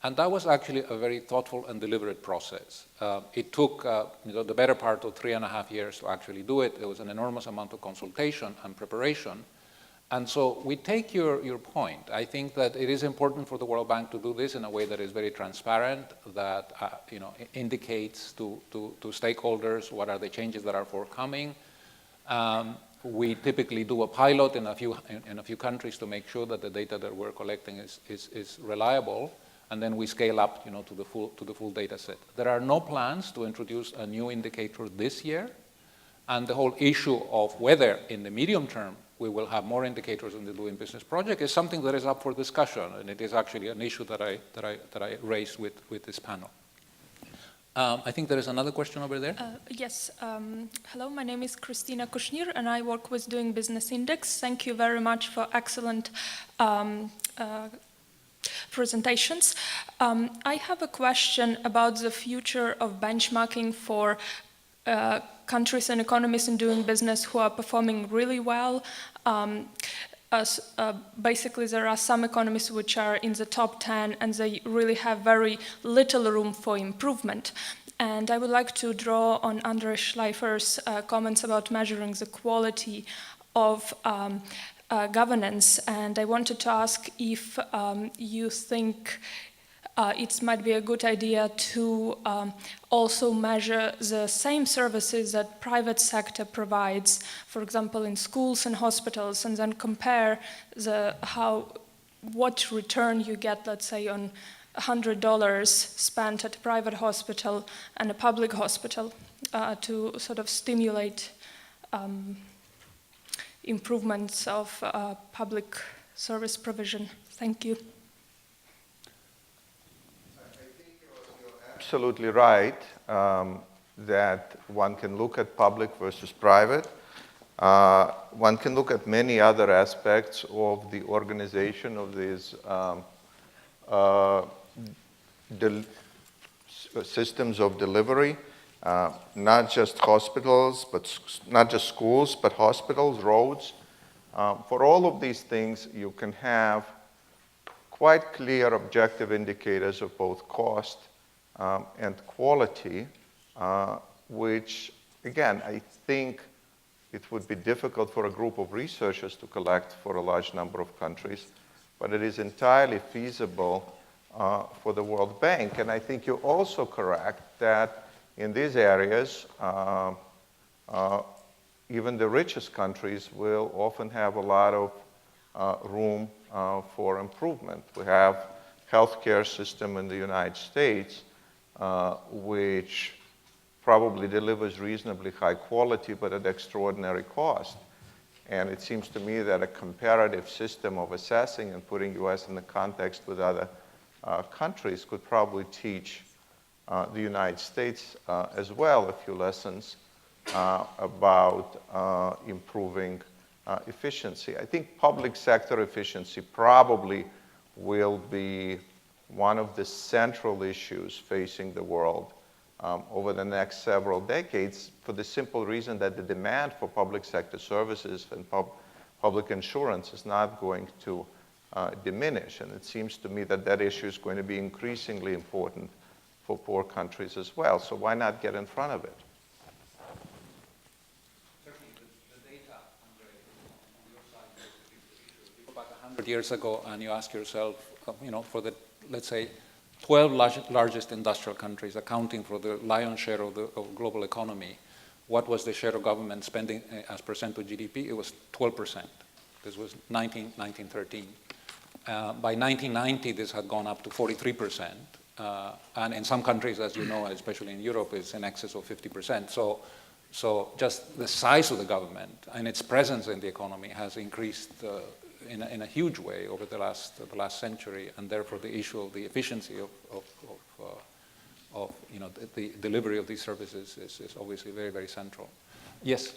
S1: And that was actually a very thoughtful and deliberate process. It took the better part of 3.5 years to actually do it. There was an enormous amount of consultation and preparation. And so we take your point. I think that it is important for the World Bank to do this in a way that is very transparent, that indicates to stakeholders what are the changes that are forthcoming. We typically do a pilot in a few countries to make sure that the data that we're collecting is reliable, and then we scale up to the full data set. There are no plans to introduce a new indicator this year, and the whole issue of whether in the medium term we will have more indicators in the Doing Business project is something that is up for discussion, and it is actually an issue that I raised with this panel. I think there is another question over there.
S7: Yes. Hello, my name is Christina Kushnir, and I work with Doing Business Index. Thank you very much for excellent presentations. I have a question about the future of benchmarking for countries and economies in doing business who are performing really well. Basically, there are some economies which are in the top 10 and they really have very little room for improvement. And I would like to draw on Andrei Schleifer's comments about measuring the quality of governance. And I wanted to ask if you think it might be a good idea to also measure the same services that private sector provides, for example, in schools and hospitals, and then compare what return you get, let's say, on $100 spent at a private hospital and a public hospital to sort of stimulate improvements of public service provision. Thank you.
S5: Absolutely right that one can look at public versus private. One can look at many other aspects of the organization of these systems of delivery, not just hospitals, not just schools, but hospitals, roads. For all of these things, you can have quite clear objective indicators of both cost and quality, which, again, I think it would be difficult for a group of researchers to collect for a large number of countries, but it is entirely feasible for the World Bank. And I think you're also correct that in these areas, even the richest countries will often have a lot of room for improvement. We have healthcare system in the United States which probably delivers reasonably high quality, but at extraordinary cost. And it seems to me that a comparative system of assessing and putting US in the context with other countries could probably teach the United States as well a few lessons about improving efficiency. I think public sector efficiency probably will be one of the central issues facing the world over the next several decades, for the simple reason that the demand for public sector services and public insurance is not going to diminish. And it seems to me that that issue is going to be increasingly important for poor countries as well. So why not get in front of it?
S1: Certainly, the data, Andrei, on your side, if you go back 100 years ago and you ask yourself, for the, let's say, 12 largest industrial countries accounting for the lion's share of the global economy, what was the share of government spending as percent of GDP? It was 12%. This was 1913. By 1990, this had gone up to 43%. And in some countries, as you know, especially in Europe, it's in excess of 50%. So just the size of the government and its presence in the economy has increased in a huge way over the last century, and therefore the issue of the efficiency of the delivery of these services is obviously very, very central. Yes.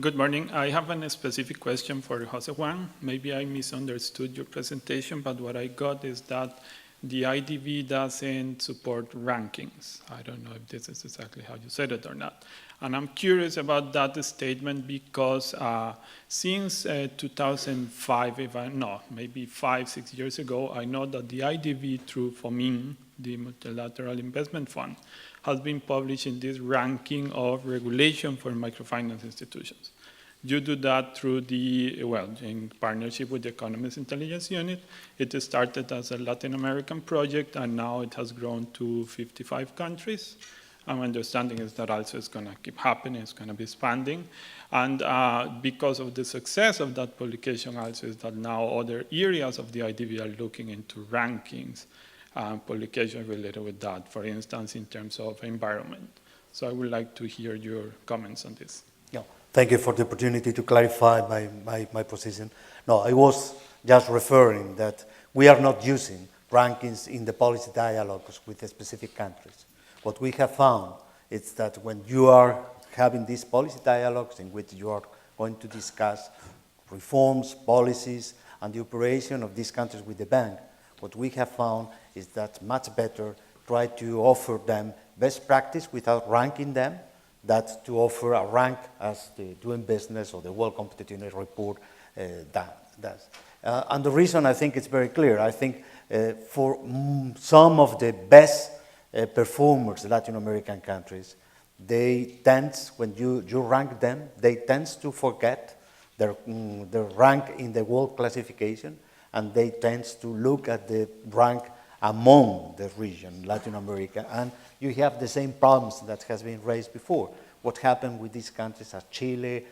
S8: Good morning. I have a specific question for José Juan. Maybe I misunderstood your presentation, but what I got is that the IDB doesn't support rankings. I don't know if this is exactly how you said it or not. And I'm curious about that statement because since 2005, maybe 5-6 years ago, I know that the IDB through FOMIN, the Multilateral Investment Fund, has been publishing this ranking of regulation for microfinance institutions. You do that through in partnership with the Economist Intelligence Unit. It started as a Latin American project, and now it has grown to 55 countries. My understanding is that also it's going to keep happening, it's going to be expanding. And because of the success of that publication also is that now other areas of the IDB are looking into rankings, publications related with that, for instance, in terms of environment. So I would like to hear your comments on this.
S4: Yeah. Thank you for the opportunity to clarify my position. No, I was just referring that we are not using rankings in the policy dialogues with the specific countries. What we have found is that when you are having these policy dialogues in which you are going to discuss reforms, policies, and the operation of these countries with the bank, what we have found is that much better try to offer them best practice without ranking them, that to offer a rank as the Doing Business or the World Competitiveness Report does. And the reason I think it's very clear. I think for some of the best performers, Latin American countries, they tend, when you rank them, they tend to forget their rank in the world classification, and they tend to look at the rank among the region, Latin America, and you have the same problems that has been raised before. What happened with these countries as Chile,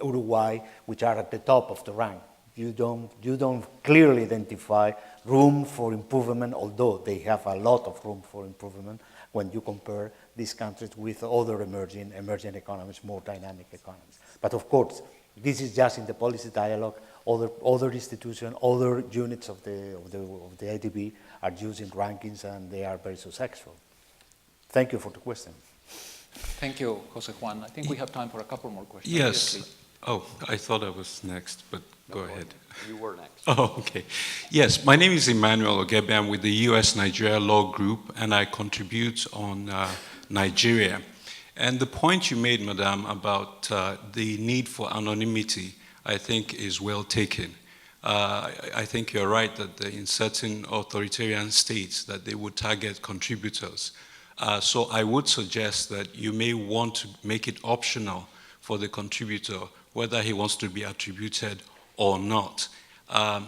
S4: Uruguay, which are at the top of the rank. You don't clearly identify room for improvement, although they have a lot of room for improvement when you compare these countries with other emerging economies, more dynamic economies. But of course, this is just in the policy dialogue. Other institutions, other units of the IDB are using rankings, and they are very successful. Thank you for the question.
S1: Thank you, José Juan. I think we have time for a couple more questions.
S9: Yes. Oh, I thought I was next, but go ahead.
S10: You were next.
S9: Oh, okay. Yes, my name is Emmanuel Ogebe. I'm with the US-Nigeria Law Group, and I contribute on Nigeria. And the point you made, Madam, about the need for anonymity, I think is well taken. I think you're right that in certain authoritarian states that they would target contributors. So I would suggest that you may want to make it optional for the contributor, whether he wants to be attributed or not.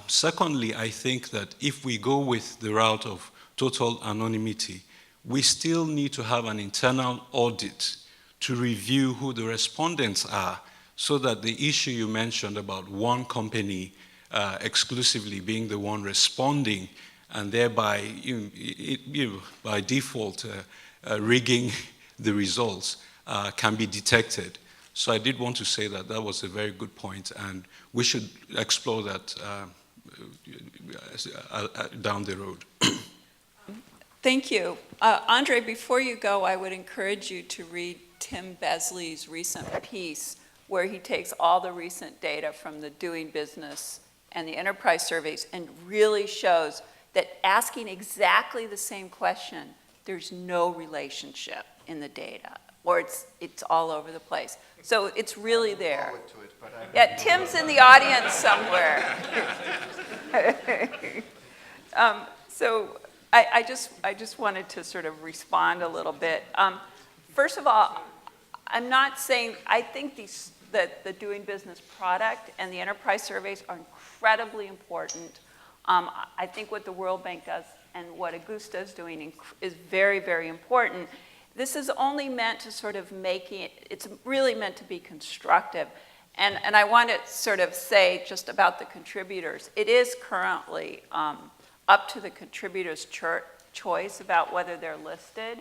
S9: Secondly, I think that if we go with the route of total anonymity, we still need to have an internal audit to review who the respondents are, so that the issue you mentioned about one company exclusively being the one responding and thereby, by default, rigging the results can be detected. So I did want to say that that was a very good point, and we should explore that down the road.
S3: Thank you. Andrei, before you go, I would encourage you to read Tim Besley's recent piece, where he takes all the recent data from the Doing Business and the enterprise surveys and really shows that asking exactly the same question, there's no relationship in the data, or it's all over the place. So it's really there. Yeah, Tim's in the audience somewhere. So I just wanted to sort of respond a little bit. First of all, I'm not saying, I think that the doing business product and the enterprise surveys are incredibly important. I think what the World Bank does and what Augusto is doing is very, very important. This is only meant to sort of it's really meant to be constructive. And I want to sort of say just about the contributors. It is currently up to the contributors' choice about whether they're listed.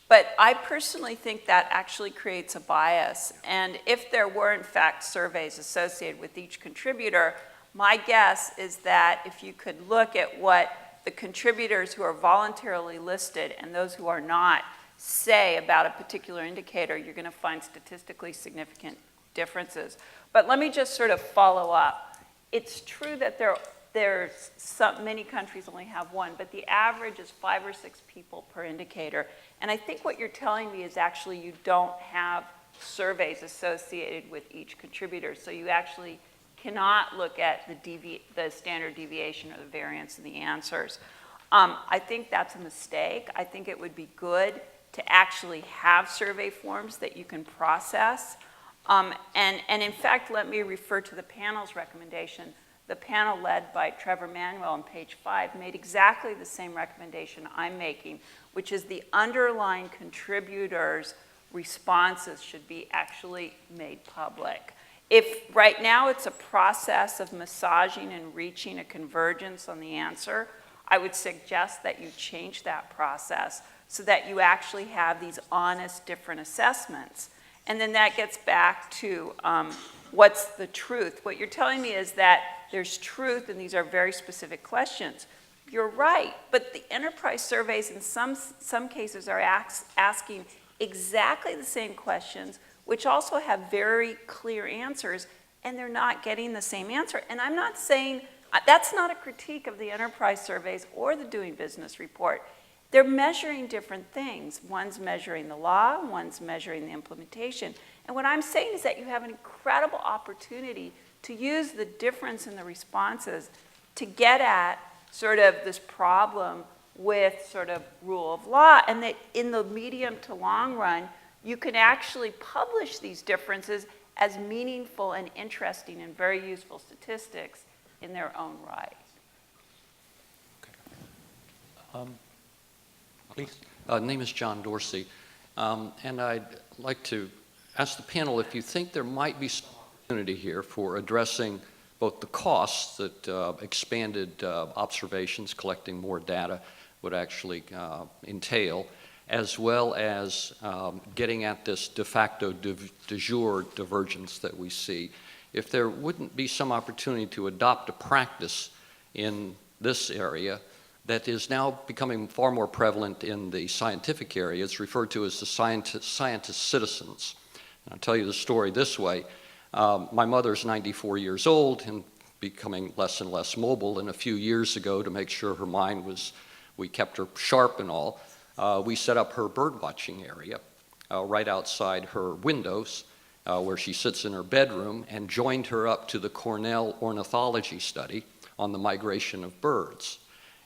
S3: But I personally think that actually creates a bias. And if there were, in fact, surveys associated with each contributor, my guess is that if you could look at what the contributors who are voluntarily listed and those who are not say about a particular indicator, you're going to find statistically significant differences. But let me just sort of follow up. It's true that many countries only have one, but the average is 5 or 6 people per indicator. And I think what you're telling me is actually you don't have surveys associated with each contributor, so you actually cannot look at the standard deviation or the variance in the answers. I think that's a mistake. I think it would be good to actually have survey forms that you can process. And in fact, let me refer to the panel's recommendation. The panel led by Trevor Manuel on page 5 made exactly the same recommendation I'm making, which is the underlying contributors' responses should be actually made public. If right now it's a process of massaging and reaching a convergence on the answer, I would suggest that you change that process so that you actually have these honest, different assessments. And then that gets back to what's the truth. What you're telling me is that there's truth, and these are very specific questions. You're right, but the enterprise surveys in some cases are asking exactly the same questions, which also have very clear answers, and they're not getting the same answer. And I'm not saying, that's not a critique of the enterprise surveys or the Doing Business report. They're measuring different things. One's measuring the law, one's measuring the implementation. And what I'm saying is that you have an incredible opportunity to use the difference in the responses to get at sort of this problem with sort of rule of law, and that in the medium to long run, you can actually publish these differences as meaningful and interesting and very useful statistics in their own right.
S10: Please. Name is John Dorsey, and I'd like to ask the panel if you think there might be some opportunity here for addressing both the costs that expanded observations, collecting more data would actually entail, as well as getting at this de facto de jure divergence that we see. If there wouldn't be some opportunity to adopt a practice in this area that is now becoming far more prevalent in the scientific area. It's referred to as the scientist citizens. And I'll tell you the story this way. My mother's 94 years old and becoming less and less mobile, and a few years ago, to make sure her mind was, we kept her sharp and all, we set up her bird watching area right outside her windows where she sits in her bedroom, and joined her up to the Cornell ornithology study on the migration of birds.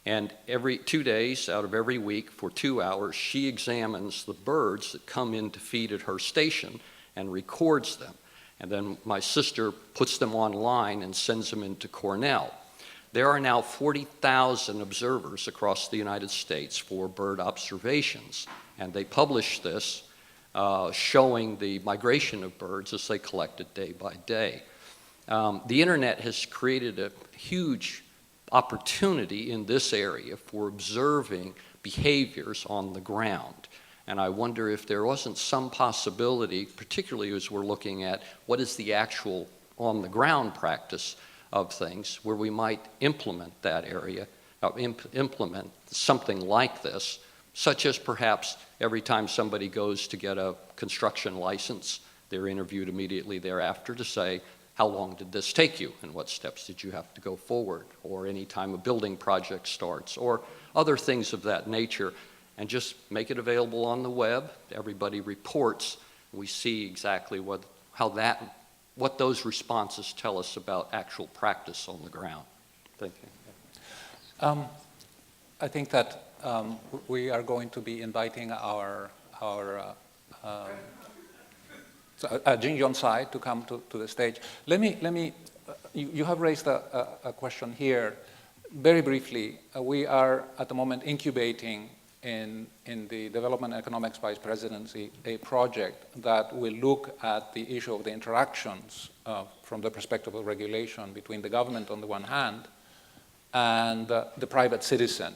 S10: And every 2 days out of every week for 2 hours, she examines the birds that come in to feed at her station and records them. And then my sister puts them online and sends them into Cornell. There are now 40,000 observers across the United States for bird observations. And they publish this showing the migration of birds as they collect it day by day. The internet has created a huge opportunity in this area for observing behaviors on the ground. And I wonder if there wasn't some possibility, particularly as we're looking at what is the actual on-the-ground practice of things, where we might implement that area, implement something like this, such as perhaps every time somebody goes to get a construction license, they're interviewed immediately thereafter to say, how long did this take you and what steps did you have to go forward, or any time a building project starts, or other things of that nature, and just make it available on the web. Everybody reports. We see exactly what those responses tell us about actual practice on the ground. Thank you.
S1: I think that we are going to be inviting our Jin Yonsai to come to the stage. You have raised a question here. Very briefly, we are at the moment incubating in the Development Economics Vice Presidency a project that will look at the issue of the interactions from the perspective of regulation between the government on the one hand and the private citizen,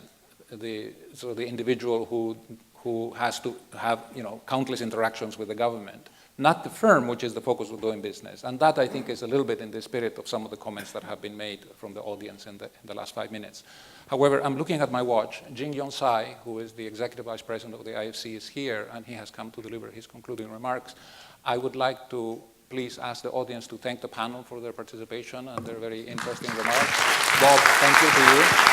S1: so the individual who has to have countless interactions with the government, not the firm, which is the focus of doing business. And that, I think, is a little bit in the spirit of some of the comments that have been made from the audience in the last 5 minutes. However, I'm looking at my watch. Jin Yonsai, who is the Executive Vice President of the IFC, is here, and he has come to deliver his concluding remarks. I would like to please ask the audience to thank the panel for their participation and their very interesting remarks. Bob, thank you to you.